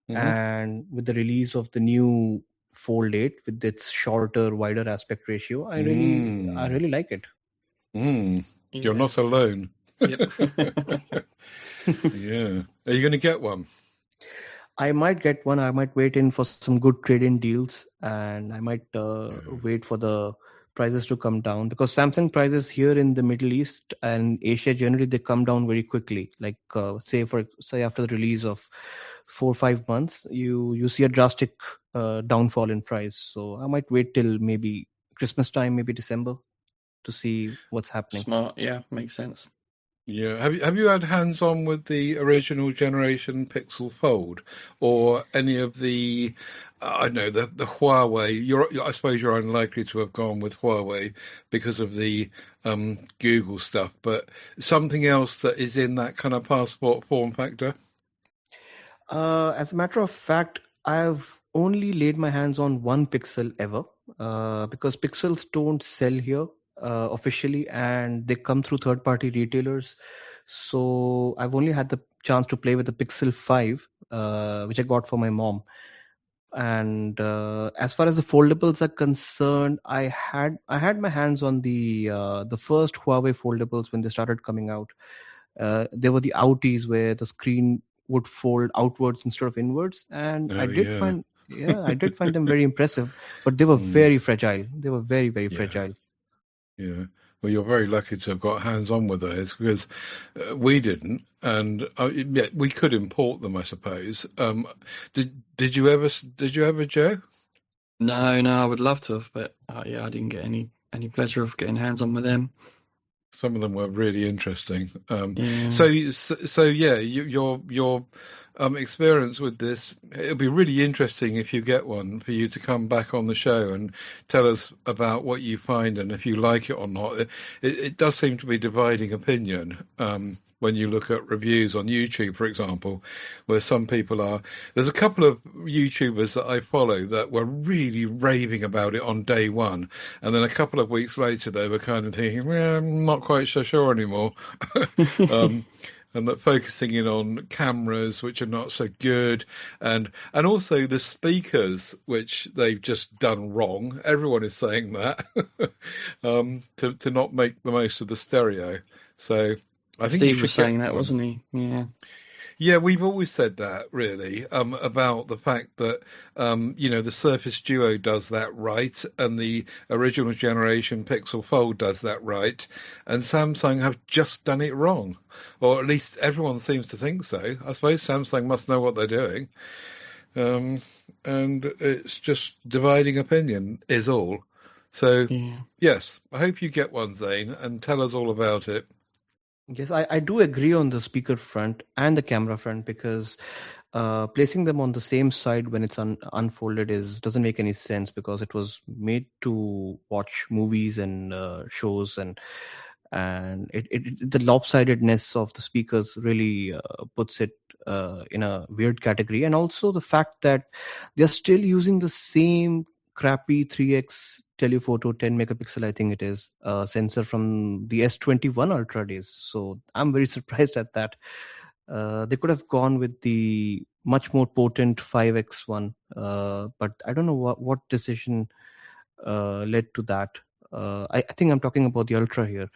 [SPEAKER 1] Hmm.
[SPEAKER 3] And with the release of the new Fold 8 with its shorter, wider aspect ratio, I
[SPEAKER 1] Mm.
[SPEAKER 3] really like it.
[SPEAKER 1] Mm. You're
[SPEAKER 2] Yeah.
[SPEAKER 1] not alone.
[SPEAKER 2] Yep.
[SPEAKER 1] Yeah. Are you going to get one?
[SPEAKER 3] I might get one. I might wait in for some good trade-in deals, and I might
[SPEAKER 1] Yeah.
[SPEAKER 3] wait for the prices to come down because Samsung prices here in the Middle East and Asia generally they come down very quickly. Like say after the release of 4 or 5 months, you see a drastic downfall in price. So I might wait till maybe Christmas time, maybe December, to see what's happening.
[SPEAKER 2] Smart. Yeah, makes sense.
[SPEAKER 1] Yeah. Have you had hands on with the original generation Pixel Fold or any of the I don't know the Huawei? I suppose you're unlikely to have gone with Huawei because of the Google stuff, but something else that is in that kind of passport form factor.
[SPEAKER 3] As a matter of fact, I've only laid my hands on one Pixel ever because Pixels don't sell here officially and they come through third party retailers. So I've only had the chance to play with the Pixel 5, which I got for my mom. And as far as the foldables are concerned, I had my hands on the first Huawei foldables when they started coming out. There were the outies where the screen would fold outwards instead of inwards, and
[SPEAKER 1] Oh yeah.
[SPEAKER 3] I did find them very impressive, but they were
[SPEAKER 1] Mm,
[SPEAKER 3] very fragile. They were very, very
[SPEAKER 1] yeah.
[SPEAKER 3] fragile.
[SPEAKER 1] Yeah. Well, you're very lucky to have got hands on with those because we didn't, and yeah, we could import them, I suppose. Did you ever, Joe?
[SPEAKER 2] No, I would love to have, but yeah, I didn't get any pleasure of getting hands on with them.
[SPEAKER 1] Some of them were really interesting.
[SPEAKER 2] Yeah.
[SPEAKER 1] So yeah, your experience with this, it'll be really interesting if you get one for you to come back on the show and tell us about what you find and if you like it or not. It does seem to be dividing opinion when you look at reviews on YouTube, for example, where some people are. There's a couple of YouTubers that I follow that were really raving about it on day one, and then a couple of weeks later they were kind of thinking, well, I'm not quite so sure anymore. And that focusing in on cameras which are not so good, and also the speakers which they've just done wrong. Everyone is saying that to not make the most of the stereo. So I think you
[SPEAKER 2] Steve
[SPEAKER 1] should
[SPEAKER 2] was saying
[SPEAKER 1] get
[SPEAKER 2] that,
[SPEAKER 1] one.
[SPEAKER 2] wasn't he? Yeah.
[SPEAKER 1] Yeah, we've always said that, really, about the fact that, the Surface Duo does that right, and the original generation Pixel Fold does that right, and Samsung have just done it wrong. Or at least everyone seems to think so. I suppose Samsung must know what they're doing. And it's just dividing opinion is all. So,
[SPEAKER 2] Yeah.
[SPEAKER 1] yes, I hope you get one, Zane, and tell us all about it.
[SPEAKER 3] Yes, I do agree on the speaker front and the camera front, because placing them on the same side when it's unfolded doesn't make any sense, because it was made to watch movies and shows, and the lopsidedness of the speakers really puts it in a weird category. And also the fact that they're still using the same crappy 3x telephoto 10 megapixel, I think it is, sensor from the S21 Ultra days. So I'm very surprised at that. They could have gone with the much more potent 5x one, but I don't know what decision led to that. I think I'm talking about the Ultra here.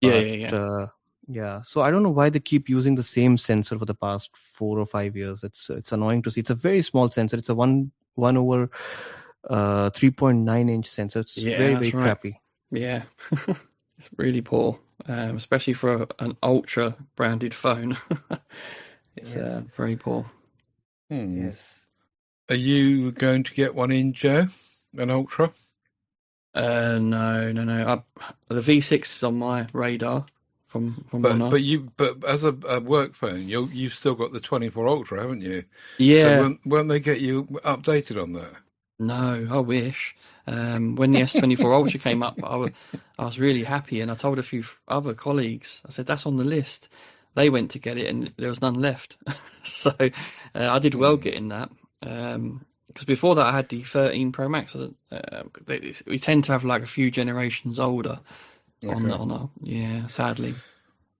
[SPEAKER 3] But yeah, so I don't know why they keep using the same sensor for the past 4 or 5 years. It's annoying to see. It's a very small sensor. It's a 1/3.9 inch sensor. It's very, very
[SPEAKER 2] right.
[SPEAKER 3] crappy.
[SPEAKER 2] Yeah. It's really poor, especially for an Ultra branded phone. It's very poor.
[SPEAKER 3] Yes.
[SPEAKER 1] Are you going to get one in, Joe? An Ultra?
[SPEAKER 2] No. The V6 is on my radar from Honor.
[SPEAKER 1] But as a work phone, you've still got the 24 Ultra, haven't you?
[SPEAKER 2] Yeah.
[SPEAKER 1] So won't they get you updated on that?
[SPEAKER 2] No, I wish. When the S24 Ultra came up, I was really happy, and I told a few other colleagues. I said that's on the list. They went to get it, and there was none left. So I did well getting that. Because before that, I had the 13 Pro Max. We tend to have like a few generations older on yeah, sadly.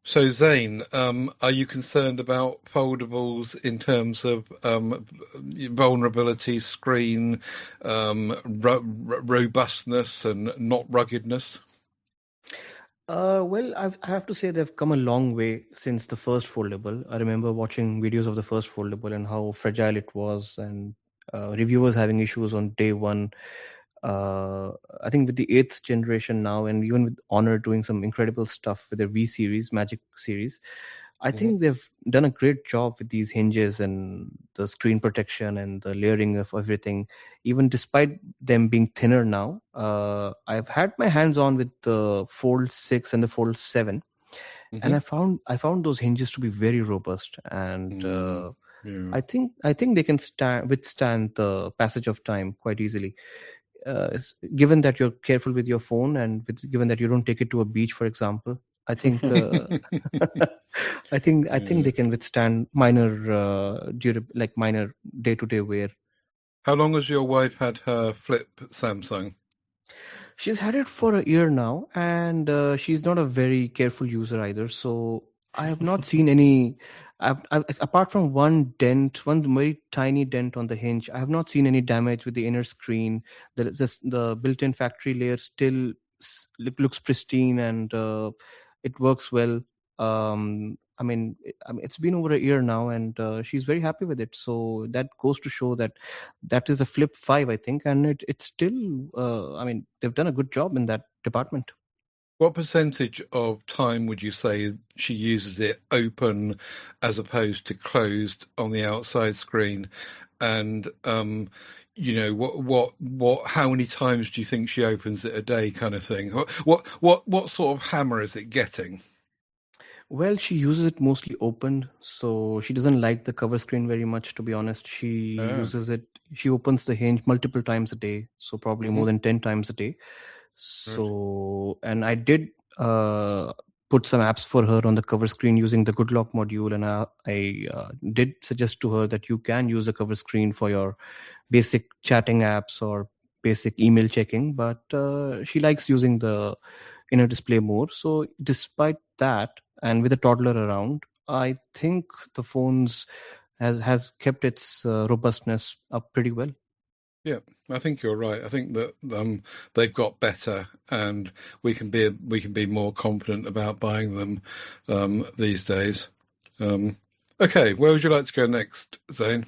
[SPEAKER 1] So Zane, are you concerned about foldables in terms of vulnerability, screen robustness, and not ruggedness?
[SPEAKER 3] Well, I have to say they've come a long way since the first foldable. I remember watching videos of the first foldable and how fragile it was, and reviewers having issues on day one. I think with the 8th generation now, and even with Honor doing some incredible stuff with their V series, Magic series, I think they've done a great job with these hinges and the screen protection and the layering of everything. Even despite them being thinner now, I've had my hands on with the Fold 6 and the Fold 7, and I found those hinges to be very robust, and I think they can withstand the passage of time quite easily. Given that you're careful with your phone, and given that you don't take it to a beach, for example, I think I think they can withstand minor minor day-to-day wear.
[SPEAKER 1] How long has your wife had her Flip Samsung?
[SPEAKER 3] She's had it for a year now, and she's not a very careful user either. So I have not seen any. Apart from one very tiny dent on the hinge, I have not seen any damage with the inner screen. The built-in factory layer still looks pristine, and it works well. I mean, it's been over a year now, and she's very happy with it. So that goes to show that is a Flip 5, I think, and it's still. I mean, they've done a good job in that department.
[SPEAKER 1] What percentage of time would you say she uses it open as opposed to closed on the outside screen? And how many times do you think she opens it a day, kind of thing? What sort of hammer is it getting?
[SPEAKER 3] Well, she uses it mostly open, so she doesn't like the cover screen very much, to be honest. She uses it. She opens the hinge multiple times a day, so probably more than 10 times a day. So, and I did put some apps for her on the cover screen using the Good Lock module, and I did suggest to her that you can use the cover screen for your basic chatting apps or basic email checking, but she likes using the inner display more. So despite that, and with a toddler around, I think the phones has kept its robustness up pretty well.
[SPEAKER 1] Yeah, I think you're right. I think that they've got better, and we can be more confident about buying them these days. Okay, where would you like to go next, Zane?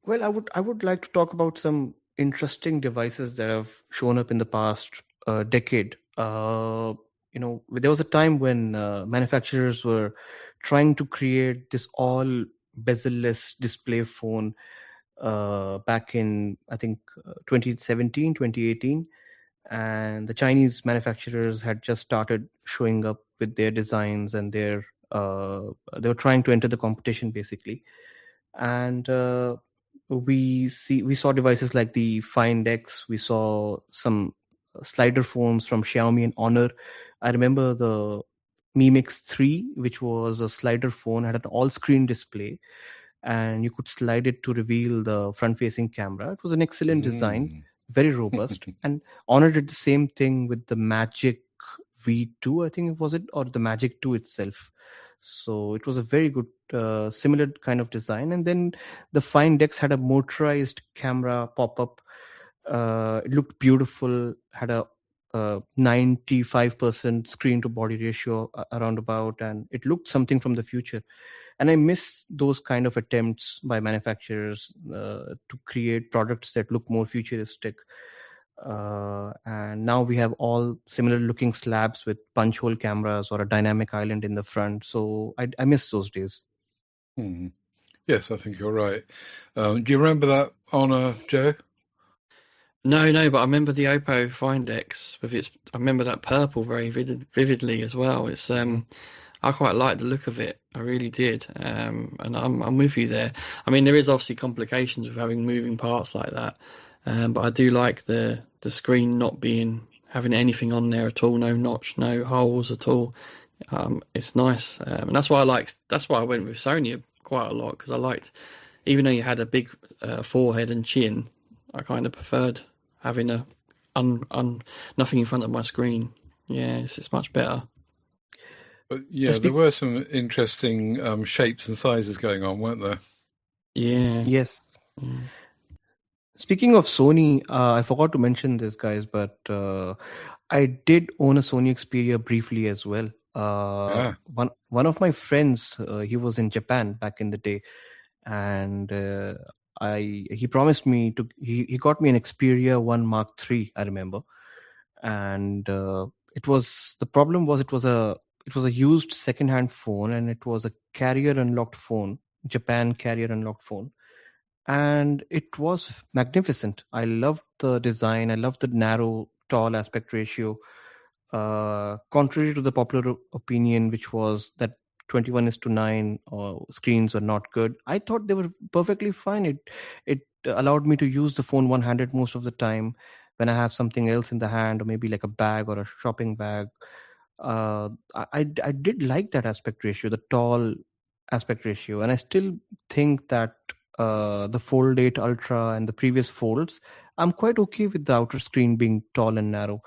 [SPEAKER 3] Well, I would like to talk about some interesting devices that have shown up in the past decade. There was a time when manufacturers were trying to create this all bezel-less display phone back in, I think, 2017, 2018. And the Chinese manufacturers had just started showing up with their designs, and they were trying to enter the competition, basically. And we saw devices like the Find X. We saw some slider phones from Xiaomi and Honor. I remember the Mi Mix 3, which was a slider phone, had an all-screen display, and you could slide it to reveal the front-facing camera. It was an excellent design, very robust. And Honor did the same thing with the Magic V2, I think it was it, or the Magic 2 itself. So it was a very good, similar kind of design. And then the Find X had a motorized camera pop-up. It looked beautiful, had a 95% screen to body ratio around about, and it looked something from the future. And I miss those kind of attempts by manufacturers to create products that look more futuristic. And now we have all similar looking slabs with punch hole cameras or a dynamic island in the front. So I miss those days.
[SPEAKER 1] Yes, I think you're right. Do you remember that Honor, Joe?
[SPEAKER 2] No, but I remember the Oppo Find X with its. I remember that purple very vividly as well. It's I quite like the look of it. I really did, and I'm with you there. I mean, there is obviously complications with having moving parts like that, but I do like the screen not having anything on there at all, no notch, no holes at all. It's nice, and that's why I went with Sony quite a lot, because I liked, even though you had a big forehead and chin, I kind of preferred having nothing in front of my screen. Yeah, it's much better.
[SPEAKER 1] But yeah, there were some interesting shapes and sizes going on, weren't there?
[SPEAKER 2] Yeah.
[SPEAKER 3] Yes. Speaking of Sony, I forgot to mention this, guys, but I did own a Sony Xperia briefly as well. One of my friends, he was in Japan back in the day, and he promised me he got me an Xperia 1 Mark III, I remember. And it was a used second-hand phone, and it was a carrier unlocked phone, Japan carrier unlocked phone. And it was magnificent. I loved the design. I loved the narrow, tall aspect ratio. Contrary to the popular opinion, which was that 21:9 screens were not good, I thought they were perfectly fine. It allowed me to use the phone one-handed most of the time when I have something else in the hand, or maybe like a bag or a shopping bag. I did like that aspect ratio, the tall aspect ratio, and I still think that the Fold 8 Ultra and the previous folds, I'm quite okay with the outer screen being tall and narrow.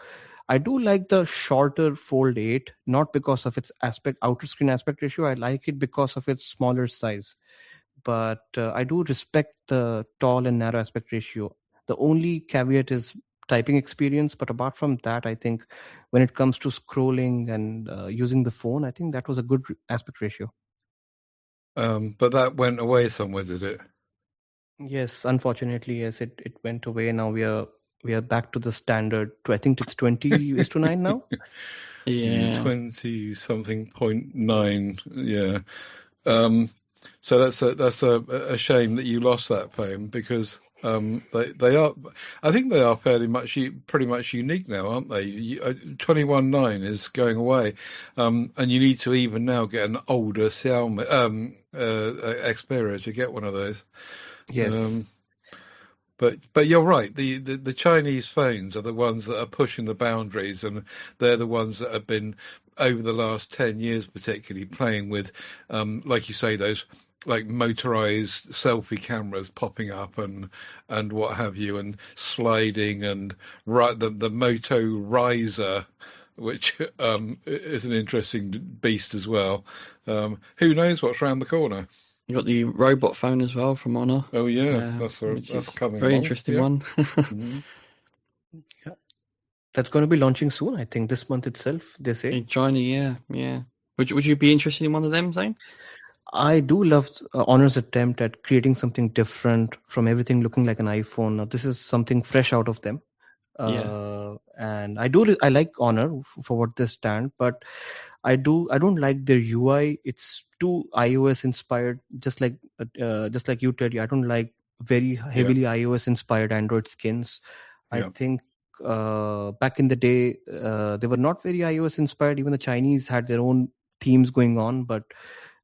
[SPEAKER 3] I do like the shorter Fold 8, not because of its outer screen aspect ratio. I like it because of its smaller size. But I do respect the tall and narrow aspect ratio. The only caveat is typing experience. But apart from that, I think when it comes to scrolling and using the phone, I think that was a good aspect ratio.
[SPEAKER 1] But that went away somewhere, did it?
[SPEAKER 3] Yes, unfortunately, yes, it went away. Now we are back to the standard. I think it's 20:9 now.
[SPEAKER 2] Yeah,
[SPEAKER 1] 20 something 0.9. Yeah. So that's a shame that you lost that phone, because they are, I think they are pretty much unique now, aren't they? 21.9 is going away, and you need to even now get an older Xiaomi Xperia to get one of those.
[SPEAKER 3] Yes.
[SPEAKER 1] But you're right. The Chinese phones are the ones that are pushing the boundaries, and they're the ones that have been over the last 10 years, particularly playing with, like you say, those like motorized selfie cameras popping up and what have you, and sliding, and the Moto Riser, which is an interesting beast as well. Who knows what's around the corner?
[SPEAKER 2] You got the robot phone as well from Honor.
[SPEAKER 1] Oh yeah,
[SPEAKER 2] which
[SPEAKER 1] that's
[SPEAKER 2] is
[SPEAKER 1] coming
[SPEAKER 2] a very
[SPEAKER 1] along.
[SPEAKER 2] interesting
[SPEAKER 1] Yeah.
[SPEAKER 2] one.
[SPEAKER 1] Mm-hmm.
[SPEAKER 3] Yeah. That's going to be launching soon, I think, this month itself, they say.
[SPEAKER 2] In China, yeah. Would you be interested in one of them, Zane?
[SPEAKER 3] I do love Honor's attempt at creating something different from everything looking like an iPhone. Now, this is something fresh out of them. And I like Honor for what they stand, but I don't like their UI. It's too iOS inspired, just like you, Teddy. I don't like very heavily iOS inspired Android skins. I think back in the day they were not very iOS inspired. Even the Chinese had their own themes going on, but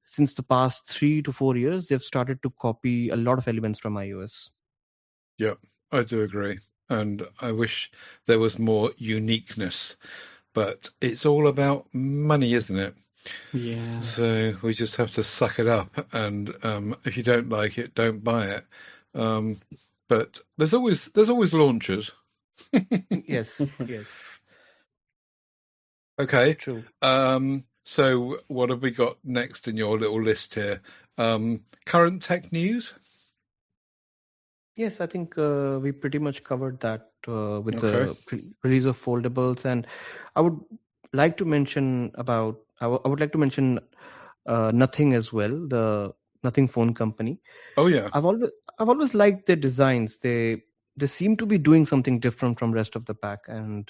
[SPEAKER 3] since the past 3 to 4 years, they've started to copy a lot of elements from iOS.
[SPEAKER 1] Yeah, I do agree. And I wish there was more uniqueness, but it's all about money, isn't it?
[SPEAKER 2] Yeah.
[SPEAKER 1] So we just have to suck it up, and if you don't like it, don't buy it. But there's always launchers.
[SPEAKER 3] Yes.
[SPEAKER 1] Okay.
[SPEAKER 3] True.
[SPEAKER 1] So what have we got next in your little list here? Current tech news?
[SPEAKER 3] Yes, I think we pretty much covered that with the release of foldables, and I would like to mention Nothing as well, the Nothing phone company.
[SPEAKER 1] Oh yeah.
[SPEAKER 3] I've always liked their designs. They seem to be doing something different from rest of the pack, and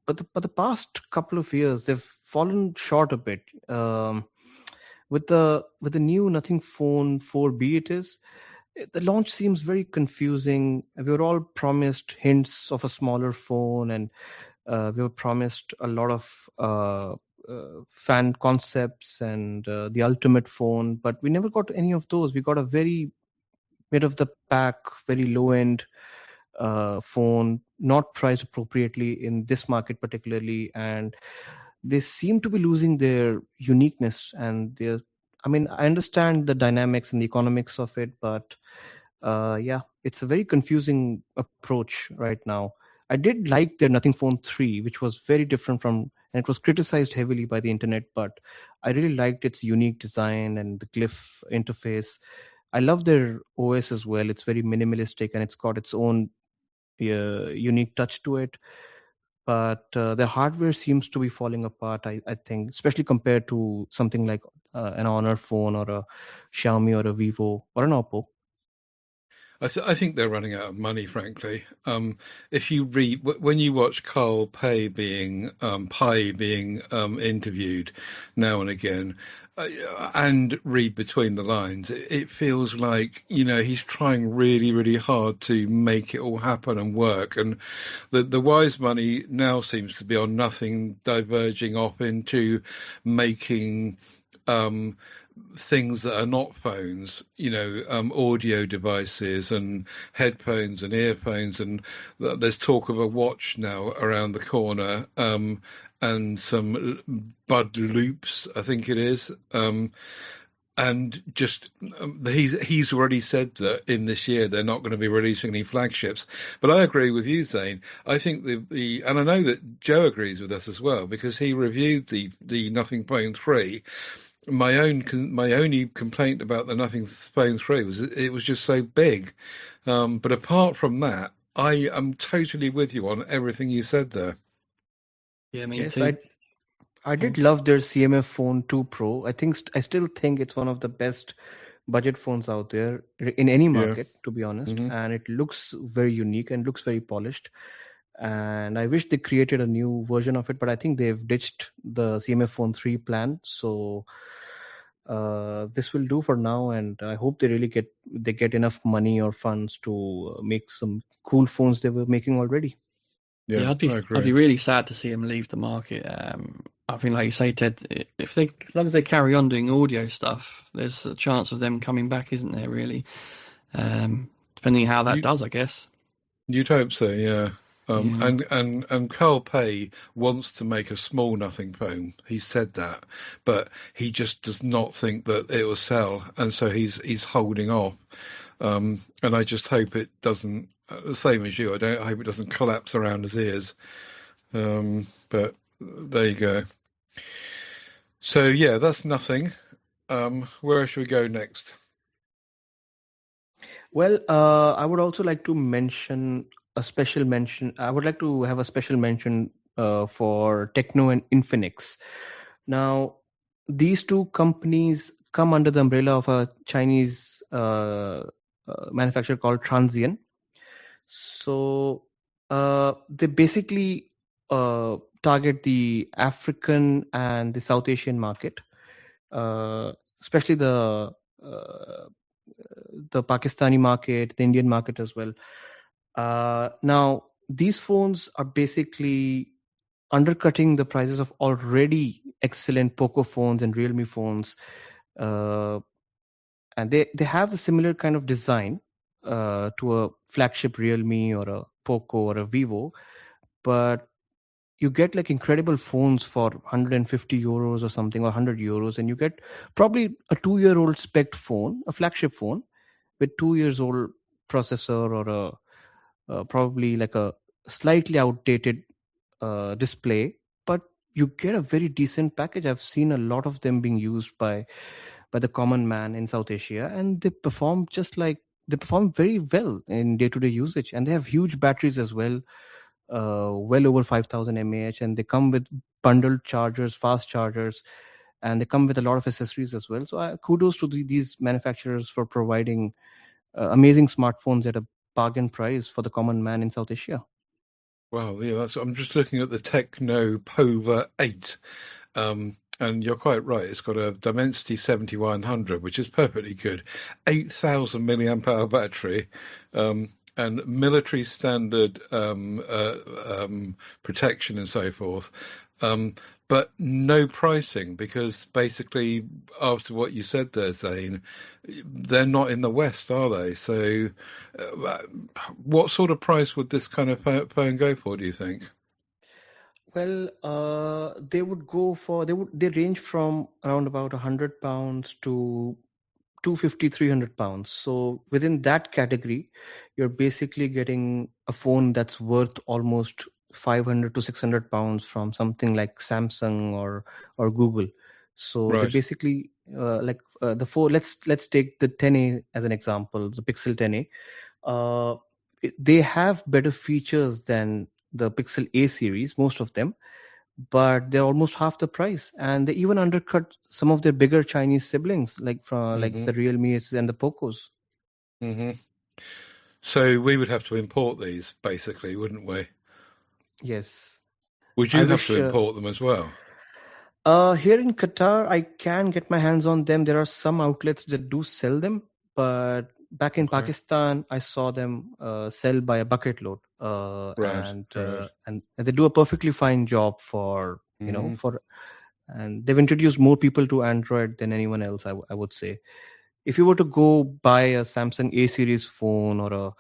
[SPEAKER 3] but the past couple of years they've fallen short a bit. With the new Nothing Phone 4B, the launch seems very confusing. We were all promised hints of a smaller phone, and we were promised a lot of fan concepts and the ultimate phone, but we never got any of those. We got a very mid of the pack, very low end phone, not priced appropriately in this market particularly, and they seem to be losing their uniqueness and their. I mean, I understand the dynamics and the economics of it, but it's a very confusing approach right now. I did like their Nothing Phone 3, which was very different from, and it was criticized heavily by the internet, but I really liked its unique design and the glyph interface. I love their OS as well. It's very minimalistic and it's got its own unique touch to it. But the hardware seems to be falling apart, I think, especially compared to something like an Honor phone or a Xiaomi or a Vivo or an Oppo.
[SPEAKER 1] I think they're running out of money, frankly. If you read, when you watch Carl Pei being interviewed now and again, and read between the lines, it feels like, he's trying really, really hard to make it all happen and work. And the wise money now seems to be on Nothing, diverging off into making things that are not phones, audio devices and headphones and earphones, and there's talk of a watch now around the corner, and some Bud Loops, I think it is, and just he's already said that in this year they're not going to be releasing any flagships. But I agree with you, Zane. I think and I know that Joe agrees with us as well, because he reviewed the Nothing Phone 3. My only complaint about the Nothing Phone 3 was it was just so big. But apart from that, I am totally with you on everything you said there.
[SPEAKER 2] Yeah, me too.
[SPEAKER 3] I did love their CMF Phone 2 Pro. I still think it's one of the best budget phones out there in any market, to be honest. Mm-hmm. And it looks very unique and looks very polished. And I wish they created a new version of it, but I think they've ditched the CMF Phone 3 plan. So this will do for now, and I hope they really get enough money or funds to make some cool phones they were making already.
[SPEAKER 2] Yeah, I'd be really sad to see them leave the market. I think, like you say, Ted, as long as they carry on doing audio stuff, there's a chance of them coming back, isn't there? Really, depending how that does, I guess.
[SPEAKER 1] You'd hope so, yeah. And Carl Pei wants to make a small nothing phone. He said that, but he just does not think that it will sell, and so he's holding off. And I just hope it doesn't. The same as you, I hope it doesn't collapse around his ears. But there you go. So yeah, that's nothing. Where should we go next?
[SPEAKER 3] Well, I would also like to mention a special mention. I would like to have a special mention for Tecno and Infinix. Now, these two companies come under the umbrella of a Chinese manufacturer called Transsion. So they basically target the African and the South Asian market, especially the Pakistani market, the Indian market as well. Now, these phones are basically undercutting the prices of already excellent Poco phones and Realme phones. And they have a similar kind of design to a flagship Realme or a Poco or a Vivo, but you get like incredible phones for 150 euros or something, or 100 euros, and you get probably a 2-year-old spec phone, a flagship phone with 2 years old processor, or probably like a slightly outdated display, but you get a very decent package. I've seen a lot of them being used by the common man in South Asia, and they perform very well in day-to-day usage, and they have huge batteries as well, well over 5000 mAh, and they come with bundled chargers, fast chargers, and they come with a lot of accessories as well. So kudos to these manufacturers for providing amazing smartphones at a bargain price for the common man in South Asia.
[SPEAKER 1] Wow, yeah, I'm just looking at the Tecno Pova 8. And you're quite right. It's got a Dimensity 7100, which is perfectly good. 8,000 milliamp hour battery, and military standard protection and so forth. But no pricing, because basically, after what you said there, Zane, they're not in the West, are they? So what sort of price would this kind of phone go for, do you think?
[SPEAKER 3] Well, they range from around about £100 to 250, 300 pounds. So within that category, you're basically getting a phone that's worth almost 500 to 600 pounds from something like Samsung or Google. So they
[SPEAKER 1] Right.
[SPEAKER 3] basically the four. Let's take the 10A as an example, the Pixel 10A. They have better features than the Pixel A series, most of them, but they're almost half the price, and they even undercut some of their bigger Chinese siblings, like the Realmes and the Pocos.
[SPEAKER 1] Mm-hmm. So we would have to import these, basically, wouldn't we?
[SPEAKER 3] Yes.
[SPEAKER 1] Would you have to import them as well?
[SPEAKER 3] Here in Qatar, I can get my hands on them. There are some outlets that do sell them, but back in Pakistan, I saw them sell by a bucket load, and they do a perfectly fine job for and they've introduced more people to Android than anyone else. I would say, if you were to go buy a Samsung A series phone or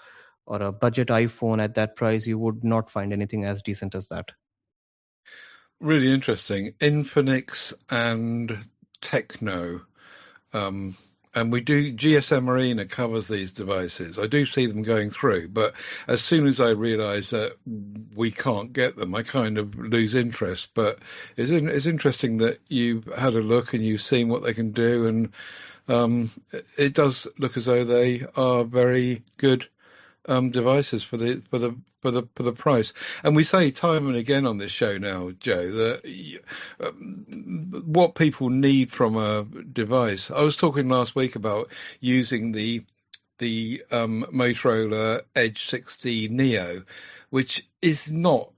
[SPEAKER 3] a budget iPhone at that price, you would not find anything as decent as that.
[SPEAKER 1] Really interesting. Infinix and Tecno. And we do, GSM Arena covers these devices. I do see them going through, but as soon as I realise that we can't get them, I kind of lose interest. But it's interesting that you've had a look and you've seen what they can do, and it does look as though they are very good devices for the price. And we say time and again on this show now, Joe, that what people need from a device. I was talking last week about using the Motorola Edge 60 Neo, which is not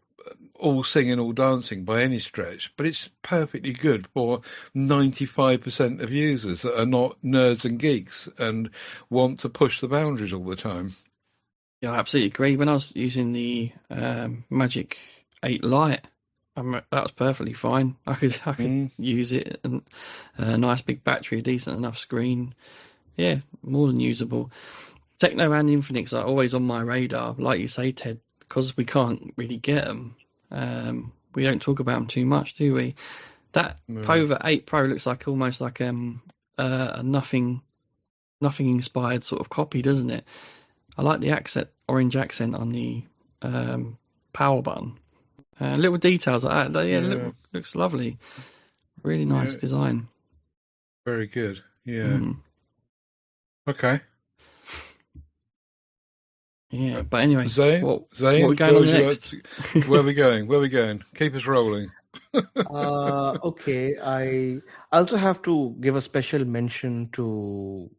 [SPEAKER 1] all singing, all dancing by any stretch, but it's perfectly good for 95% of users that are not nerds and geeks and want to push the boundaries all the time.
[SPEAKER 2] Yeah, I absolutely agree. When I was using the Magic 8 Lite, that was perfectly fine. I could use it, and a nice big battery, a decent enough screen. Yeah, more than usable. Tecno and Infinix are always on my radar. Like you say, Ted, because we can't really get them, we don't talk about them too much, do we? That Povo 8 Pro looks like almost like a nothing inspired sort of copy, doesn't it? I like the orange accent on the power button. Little details like that. Yeah, looks lovely. Really nice design.
[SPEAKER 1] Very good. Yeah. Okay.
[SPEAKER 2] Yeah, but anyway,
[SPEAKER 1] Zane,
[SPEAKER 2] what are we going on next?
[SPEAKER 1] Where are we going? Where are we going? Keep us rolling.
[SPEAKER 3] Okay, I also have to give a special mention to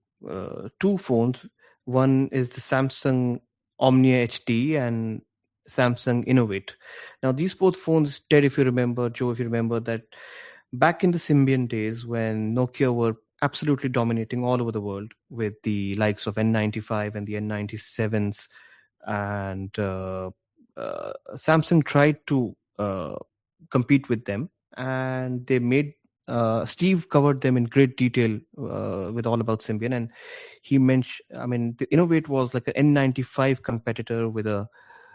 [SPEAKER 3] two phones. One is the Samsung Omnia HD and Samsung Innovate. Now, these both phones, Ted, if you remember, Joe, if you remember, that back in the Symbian days when Nokia were absolutely dominating all over the world with the likes of N95 and the N97s, and Samsung tried to compete with them, and they made Steve covered them in great detail with all about Symbian, and he mentioned, I mean, the Innovate was like an N95 competitor with a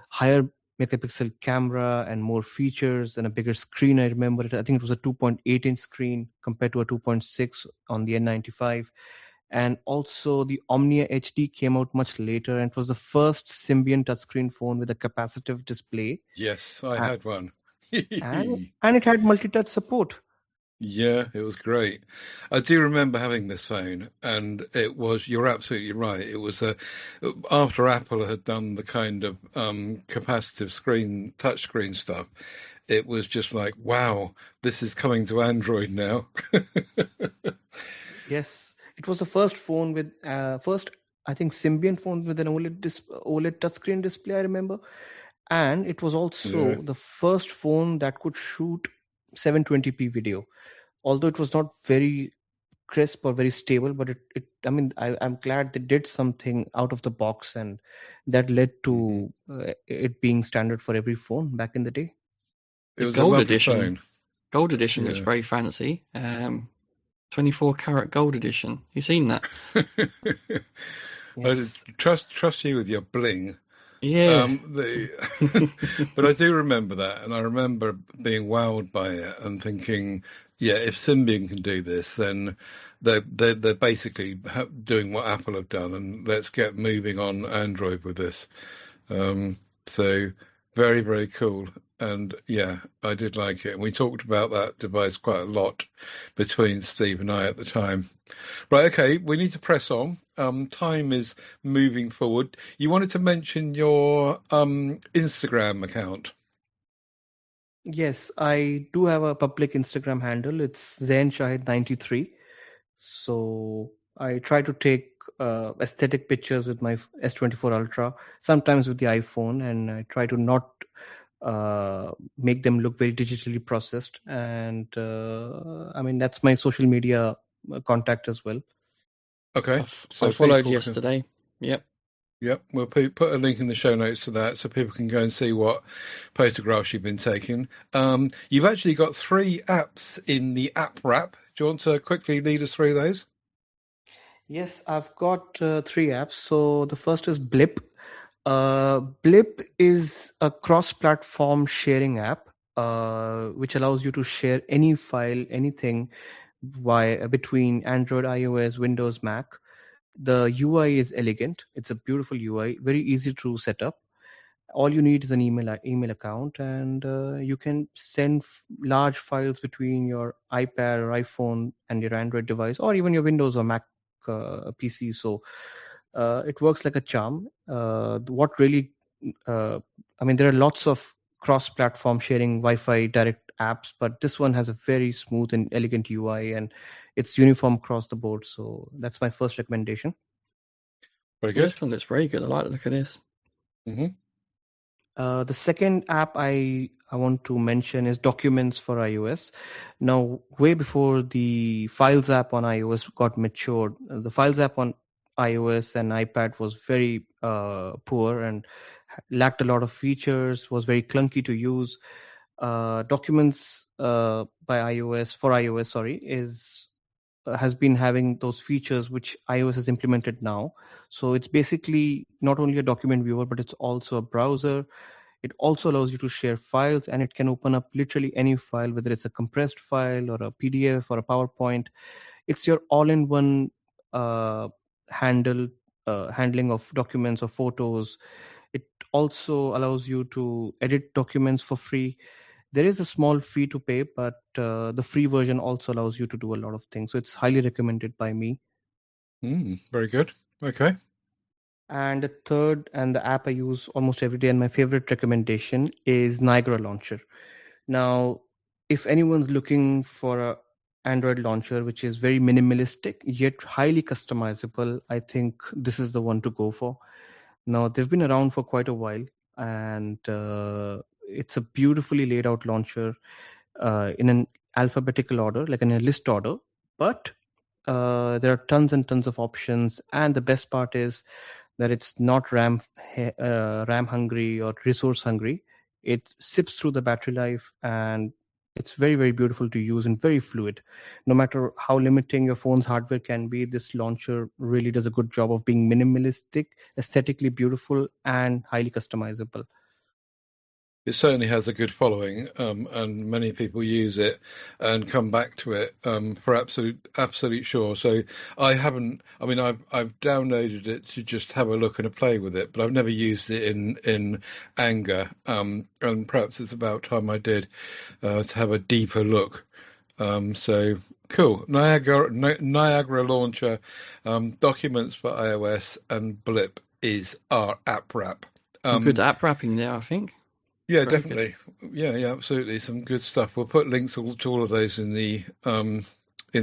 [SPEAKER 3] higher megapixel camera and more features and a bigger screen. I remember it. I think it was a 2.8-inch screen compared to a 2.6 on the N95. And also the Omnia HD came out much later, and it was the first Symbian touchscreen phone with a capacitive display.
[SPEAKER 1] Yes, I had one.
[SPEAKER 3] and it had multi-touch support.
[SPEAKER 1] Yeah, it was great. I do remember having this phone, and it was, you're absolutely right. It was after Apple had done the kind of capacitive touchscreen stuff, it was just like, wow, this is coming to Android now.
[SPEAKER 3] Yes, it was the first phone with I think Symbian phone with an OLED touchscreen display, I remember. And it was also the first phone that could shoot 720p video, although it was not very crisp or very stable, but I'm glad they did something out of the box, and that led to it being standard for every phone back in the day.
[SPEAKER 1] It was gold edition. Phone.
[SPEAKER 2] Gold edition looks very fancy. 24 karat gold edition. You seen that?
[SPEAKER 1] Yes. I trust you with your bling.
[SPEAKER 2] Yeah.
[SPEAKER 1] But I do remember that, and I remember being wowed by it and thinking, yeah, if Symbian can do this, then they're basically doing what Apple have done, and let's get moving on Android with this. So very, very cool. And yeah, I did like it. And we talked about that device quite a lot between Steve and I at the time. Right, okay, we need to press on. Time is moving forward. You wanted to mention your Instagram account.
[SPEAKER 3] Yes, I do have a public Instagram handle. It's ZainShahid93. So I try to take aesthetic pictures with my S24 Ultra, sometimes with the iPhone, and I try to not make them look very digitally processed. And I mean, that's my social media contact as well.
[SPEAKER 1] Okay.
[SPEAKER 2] I followed yesterday. Yep.
[SPEAKER 1] We'll put a link in the show notes to that so people can go and see what photographs you've been taking. You've actually got 3 apps in the app wrap. Do you want to quickly lead us through those?
[SPEAKER 3] Yes, I've got 3 apps. So the first is Blip. Blip is a cross-platform sharing app which allows you to share any file, anything between Android, iOS, Windows, Mac. The UI is elegant. It's a beautiful UI, very easy to set up. All you need is an email account, and you can send large files between your iPad or iPhone and your Android device, or even your Windows or Mac PC. So it works like a charm. What really, there are lots of cross-platform sharing Wi-Fi direct apps, but this one has a very smooth and elegant UI, and it's uniform across the board. So that's my first recommendation.
[SPEAKER 1] Very good.
[SPEAKER 2] This one looks very good. I like the look of this.
[SPEAKER 1] Mm-hmm.
[SPEAKER 3] The second app I want to mention is Documents for iOS. Now, way before the Files app on iOS got matured, the Files app on iOS and iPad was very poor and lacked a lot of features, was very clunky to use. Documents for iOS, has been having those features which iOS has implemented now. So it's basically not only a document viewer, but it's also a browser. It also allows you to share files, and it can open up literally any file, whether it's a compressed file or a PDF or a PowerPoint. It's your all-in-one handling of documents or photos. It also allows you to edit documents for free. There is a small fee to pay, but the free version also allows you to do a lot of things. So it's highly recommended by me.
[SPEAKER 1] Very good. Okay.
[SPEAKER 3] And the third, and the app I use almost every day, and my favorite recommendation is Niagara Launcher. Now, if anyone's looking for a Android launcher which is very minimalistic yet highly customizable, I think this is the one to go for. Now, they've been around for quite a while, and it's a beautifully laid out launcher in an alphabetical order, like in a list order. But there are tons and tons of options, and the best part is that it's not RAM hungry or resource hungry. It sips through the battery life, and it's very, very beautiful to use and very fluid. No matter how limiting your phone's hardware can be, this launcher really does a good job of being minimalistic, aesthetically beautiful, and highly customizable.
[SPEAKER 1] It certainly has a good following, and many people use it and come back to it for absolute sure. So I haven't. I mean, I've downloaded it to just have a look and a play with it, but I've never used it in anger. And perhaps it's about time I did to have a deeper look. So cool. Niagara Launcher, documents for iOS, and Blip is our app wrap.
[SPEAKER 2] Good app wrapping there, I think.
[SPEAKER 1] Yeah,
[SPEAKER 2] Very
[SPEAKER 1] definitely. Good. Yeah, absolutely. Some good stuff. We'll put links to all of those in the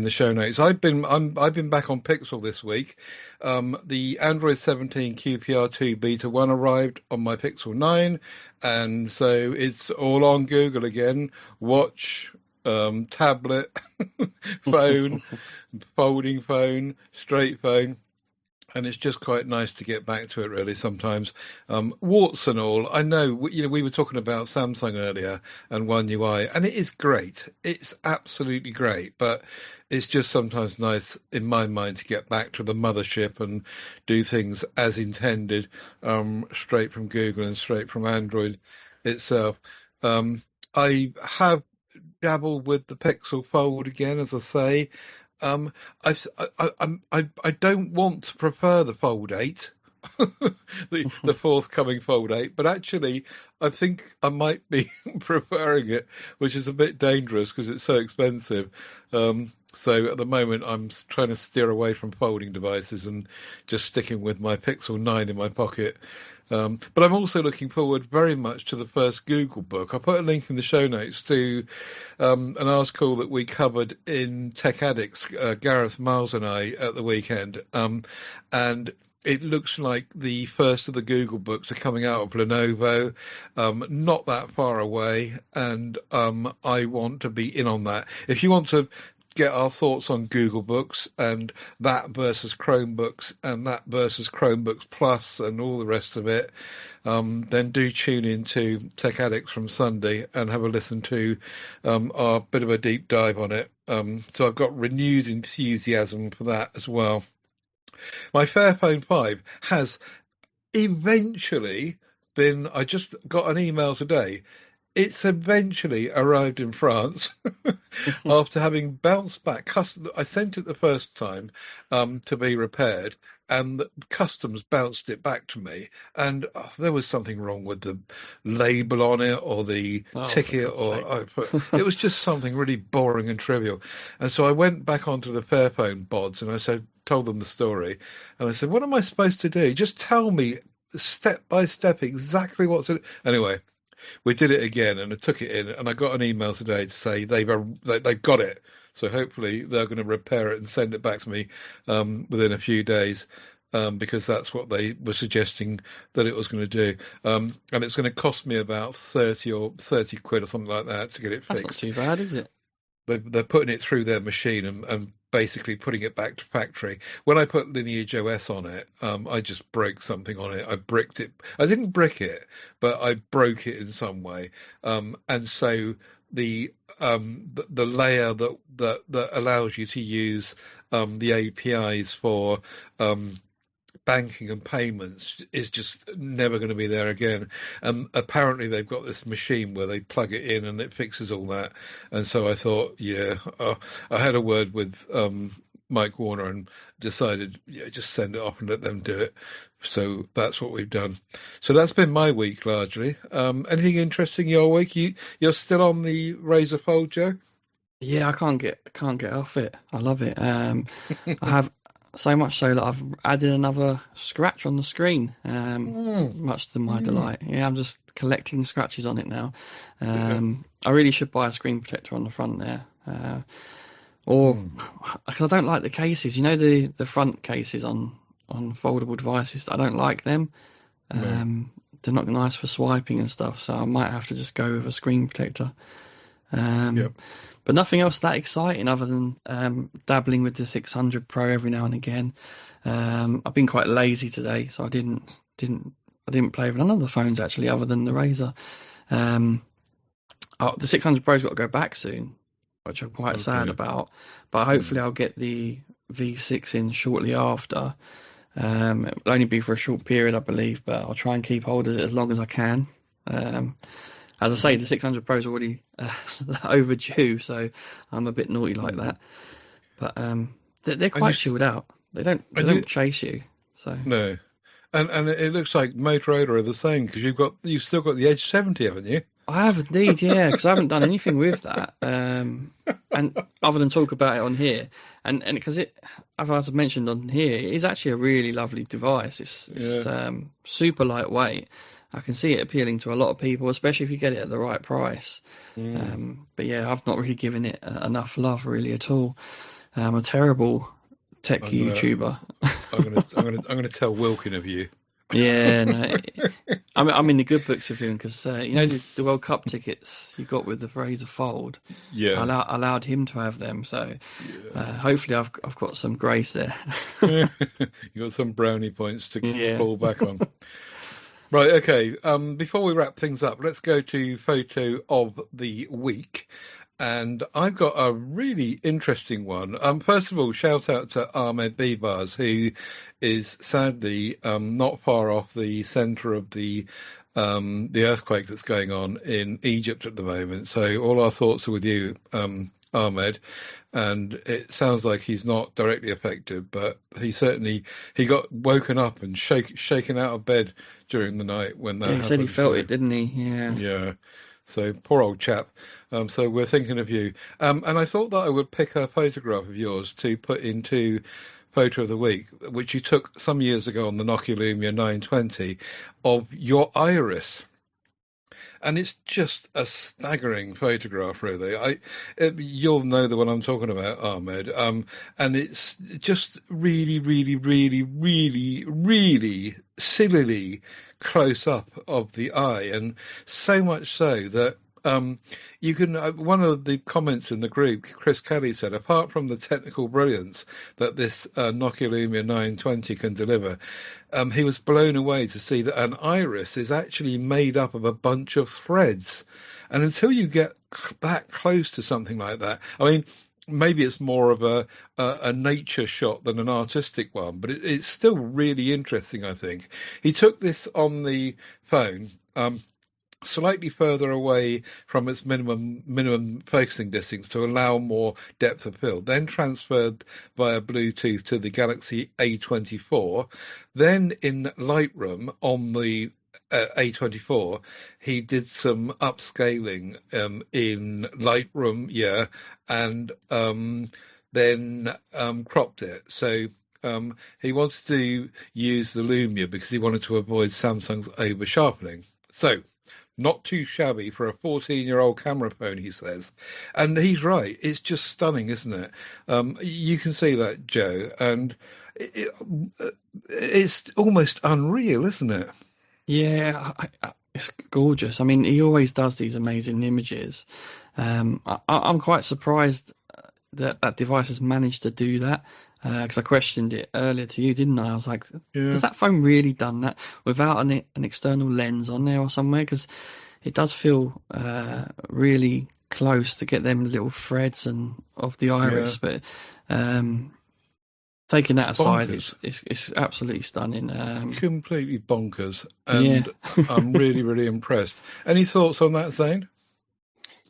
[SPEAKER 1] show notes. I've been back on Pixel this week. The Android 17 QPR2 Beta 1 arrived on my Pixel 9, and so it's all on Google again. Watch, tablet, phone, folding phone, straight phone. And it's just quite nice to get back to it, really, sometimes. Warts and all, I know, we were talking about Samsung earlier and One UI, and it is great. It's absolutely great, but it's just sometimes nice, in my mind, to get back to the mothership and do things as intended, straight from Google and straight from Android itself. I have dabbled with the Pixel Fold again, as I say. I don't want to prefer the Fold 8, the forthcoming Fold 8, but actually I think I might be preferring it, which is a bit dangerous because it's so expensive. So at the moment I'm trying to steer away from folding devices and just sticking with my Pixel 9 in my pocket. But I'm also looking forward very much to the first Google book. I'll put a link in the show notes to an article that we covered in Tech Addicts, Gareth Miles and I, at the weekend. And it looks like the first of the Google books are coming out of Lenovo, not that far away, and I want to be in on that. If you want to get our thoughts on Google Books and that versus Chromebooks and that versus Chromebooks Plus and all the rest of it, then do tune into Tech Addicts from Sunday and have a listen to our bit of a deep dive on it. So I've got renewed enthusiasm for that as well. My Fairphone 5 has eventually been, I just got an email today, it's eventually arrived in France after having bounced back. I sent it the first time to be repaired, and customs bounced it back to me. And there was something wrong with the label on it or the ticket, it was just something really boring and trivial. And so I went back onto the Fairphone bods and I told them the story, and I said, "What am I supposed to do? Just tell me step by step exactly what's it." Anyway, we did it again, and I took it in, and I got an email today to say they've got it. So hopefully they're going to repair it and send it back to me within a few days, because that's what they were suggesting that it was going to do. And it's going to cost me about 30 quid or something like that to get it fixed.
[SPEAKER 2] That's not too bad, is it?
[SPEAKER 1] They're putting it through their machine and basically putting it back to factory. When I put Lineage OS on it, I just broke something on it. I bricked it. I didn't brick it, but I broke it in some way. And so the layer that allows you to use the APIs for banking and payments is just never going to be there again. Apparently they've got this machine where they plug it in and it fixes all that. And so I thought, I had a word with Mike Warner and decided, just send it off and let them do it. So that's what we've done. So that's been my week largely. Anything interesting your week? You're still on the Razor Fold, Joe?
[SPEAKER 2] Yeah, I can't get off it. I love it. I have so much so that I've added another scratch on the screen, much to my delight. Yeah, I'm just collecting scratches on it now. I really should buy a screen protector on the front there. Because I don't like the cases. You know, the front cases on foldable devices, I don't like them. They're not nice for swiping and stuff, so I might have to just go with a screen protector. But nothing else that exciting other than dabbling with the 600 Pro every now and again. I've been quite lazy today, so I didn't play with none of the phones actually, other than the Razr. The 600 Pro's got to go back soon, which I'm quite sad about. But hopefully I'll get the V6 in shortly after. It'll only be for a short period, I believe, but I'll try and keep hold of it as long as I can. As I say, the 600 Pro is already overdue, so I'm a bit naughty like that. But they're quite chilled out. They don't chase you. So
[SPEAKER 1] no, and it looks like Motorola are the same because you've still got the Edge 70, haven't you?
[SPEAKER 2] I have indeed, yeah, because I haven't done anything with that, and other than talk about it on here, and because as I've mentioned on here, it is actually a really lovely device. It's super lightweight. I can see it appealing to a lot of people, especially if you get it at the right price. But yeah, I've not really given it enough love really at all. I'm a terrible tech YouTuber.
[SPEAKER 1] I'm gonna tell Wilkin of you.
[SPEAKER 2] Yeah, no, I'm in the good books of him because the World Cup tickets you got with the Razr Fold.
[SPEAKER 1] Yeah,
[SPEAKER 2] I allowed him to have them, so hopefully I've got some grace there.
[SPEAKER 1] You got some brownie points to fall back on. Right, okay. Before we wrap things up, let's go to photo of the week. And I've got a really interesting one. First of all, shout out to Ahmed Bebars, who is sadly not far off the centre of the earthquake that's going on in Egypt at the moment. So all our thoughts are with you, Ahmed. And it sounds like he's not directly affected, but he got woken up and shaken out of bed during the night when that happened.
[SPEAKER 2] He said he felt it, didn't he? Yeah.
[SPEAKER 1] Yeah. So poor old chap. So we're thinking of you. And I thought that I would pick a photograph of yours to put into photo of the week, which you took some years ago on the Nokia Lumia 920 of your iris. And it's just a staggering photograph, really. You'll know the one I'm talking about, Ahmed. And it's just really, really, really, really, really sillily close up of the eye, and so much so that you can. One of the comments in the group, Chris Kelly said, apart from the technical brilliance that this Nokia Lumia 920 can deliver, he was blown away to see that an iris is actually made up of a bunch of threads. And until you get that close to something like that, I mean, maybe it's more of a nature shot than an artistic one, but it's still really interesting, I think. He took this on the phone, slightly further away from its minimum focusing distance to allow more depth of field, then transferred via Bluetooth to the Galaxy A24. Then in Lightroom on the A24, he did some upscaling in Lightroom, and then cropped it. So he wanted to use the Lumia because he wanted to avoid Samsung's over sharpening. So not too shabby for a 14-year-old camera phone, he says. And he's right. It's just stunning, isn't it? You can see that, Joe. And it's almost unreal, isn't it?
[SPEAKER 2] Yeah, it's gorgeous. I mean, he always does these amazing images. I'm quite surprised that device has managed to do that. Because I questioned it earlier to you, didn't I? I was like, Has that phone really done that without an external lens on there or somewhere? Because it does feel really close to get them little threads of the iris. But Taking that aside,
[SPEAKER 1] bonkers.
[SPEAKER 2] it's absolutely stunning.
[SPEAKER 1] Completely bonkers, and I'm really, really impressed. Any thoughts on that, Zane?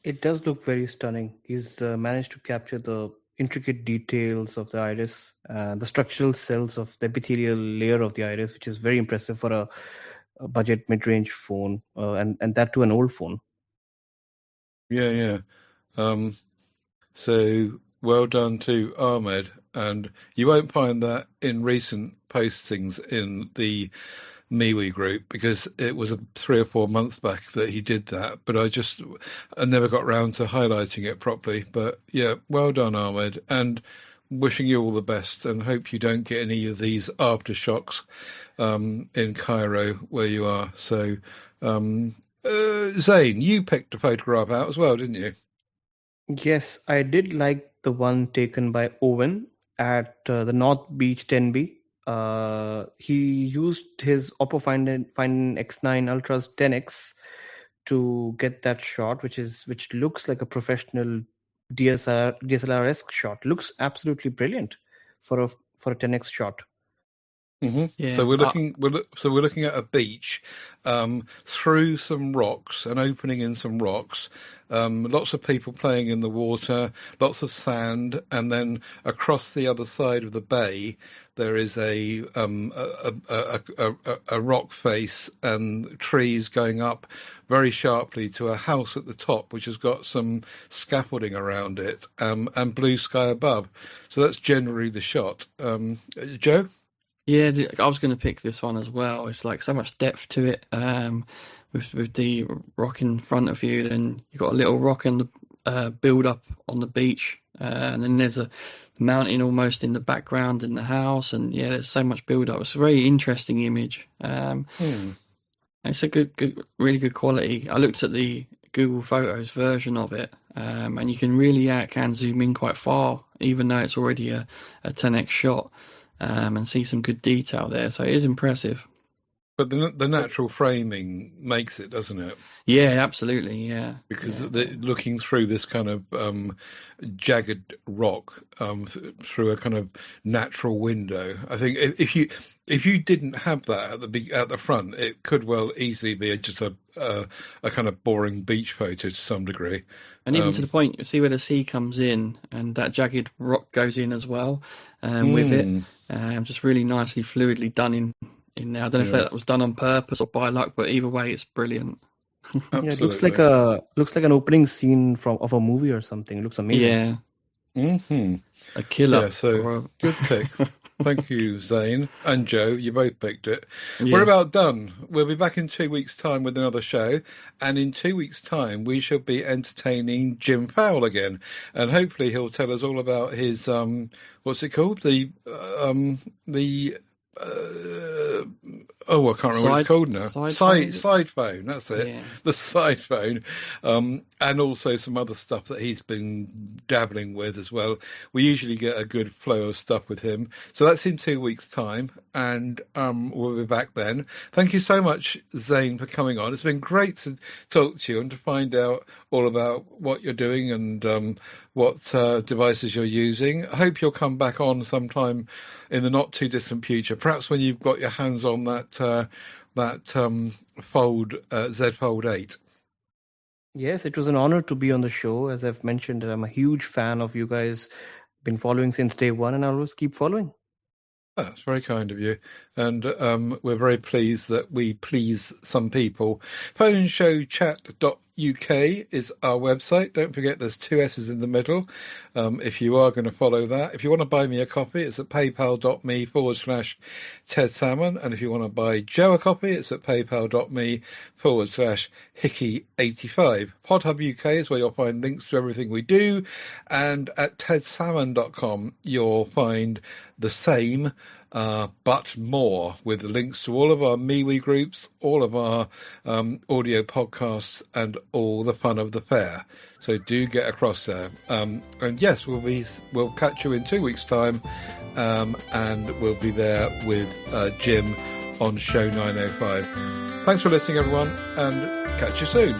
[SPEAKER 3] It does look very stunning. He's managed to capture the intricate details of the iris, the structural cells of the epithelial layer of the iris, which is very impressive for a budget mid-range phone, and that to an old phone.
[SPEAKER 1] Yeah. So well done to Ahmed, and you won't find that in recent postings in the MeWe group because it was 3 or 4 months back that he did that, but I never got round to highlighting it properly. But yeah, well done, Ahmed, and wishing you all the best, and hope you don't get any of these aftershocks in Cairo where you are. So, Zane, you picked a photograph out as well, didn't you?
[SPEAKER 3] Yes, I did like the one taken by Owen at the North Beach 10B. He used his Oppo Find X9 Ultra's 10X to get that shot, which looks like a professional DSLR-esque shot. Looks absolutely brilliant for a 10X shot.
[SPEAKER 1] Mm-hmm.
[SPEAKER 2] Yeah.
[SPEAKER 1] So we're looking at a beach, through some rocks, an opening in some rocks, lots of people playing in the water, lots of sand, and then across the other side of the bay there is a rock face and trees going up very sharply to a house at the top, which has got some scaffolding around it, and blue sky above. So that's generally the shot. Joe?
[SPEAKER 2] Yeah, I was going to pick this one as well. It's like so much depth to it, with the rock in front of you. Then you've got a little rock and the build up on the beach, and then there's a mountain almost in the background in the house, and yeah, there's so much build up. It's a very interesting image. It's a really good quality. I looked at the Google Photos version of it, and you can really can zoom in quite far, even though it's already a 10x shot. And see some good detail there, so it is impressive.
[SPEAKER 1] But the natural framing makes it, doesn't it?
[SPEAKER 2] Yeah, absolutely, yeah.
[SPEAKER 1] Because looking through this kind of jagged rock through a kind of natural window, I think if you didn't have that at the front, it could well easily be just a kind of boring beach photo to some degree.
[SPEAKER 2] And even to the point, you see where the sea comes in, and that jagged rock goes in as well, with it. Just really nicely, fluidly done in there. I don't know if that was done on purpose or by luck, but either way, it's brilliant.
[SPEAKER 3] Yeah, it looks like an opening scene of a movie or something. It looks amazing.
[SPEAKER 2] Yeah. A killer.
[SPEAKER 1] Yeah, so good pick. Thank you, Zane and Joe. You both picked it.
[SPEAKER 2] Yeah.
[SPEAKER 1] We're about done. We'll be back in 2 weeks' time with another show, and in 2 weeks' time we shall be entertaining Jim Fowle again, and hopefully he'll tell us all about his what's it called? I can't remember what it's called now. Side phone, that's it. Yeah. The side phone, and also some other stuff that he's been dabbling with as well. We usually get a good flow of stuff with him. So that's in 2 weeks' time, and we'll be back then. Thank you so much, Zane, for coming on. It's been great to talk to you and to find out all about what you're doing and what devices you're using. I hope you'll come back on sometime in the not too distant future, perhaps when you've got your hands on that Z Fold 8.
[SPEAKER 3] Yes, it was an honor to be on the show. As I've mentioned, I'm a huge fan of you guys. Been following since day one, and I'll always keep following.
[SPEAKER 1] That's very kind of you, and we're very pleased that we please some people. Phoneshowchat.uk is our website. Don't forget there's 2 S's in the middle. If you are going to follow that, if you want to buy me a copy, it's at paypal.me/Ted Salmon, and if you want to buy Joe a copy, it's at paypal.me/Hickey85. PodHub UK is where you'll find links to everything we do, and at tedsalmon.com you'll find the same, but more, with the links to all of our MeWe groups, all of our audio podcasts, and all the fun of the fair. So do get across there. And yes, we'll catch you in 2 weeks' time, and we'll be there with Jim on show 905. Thanks for listening, everyone, and catch you soon.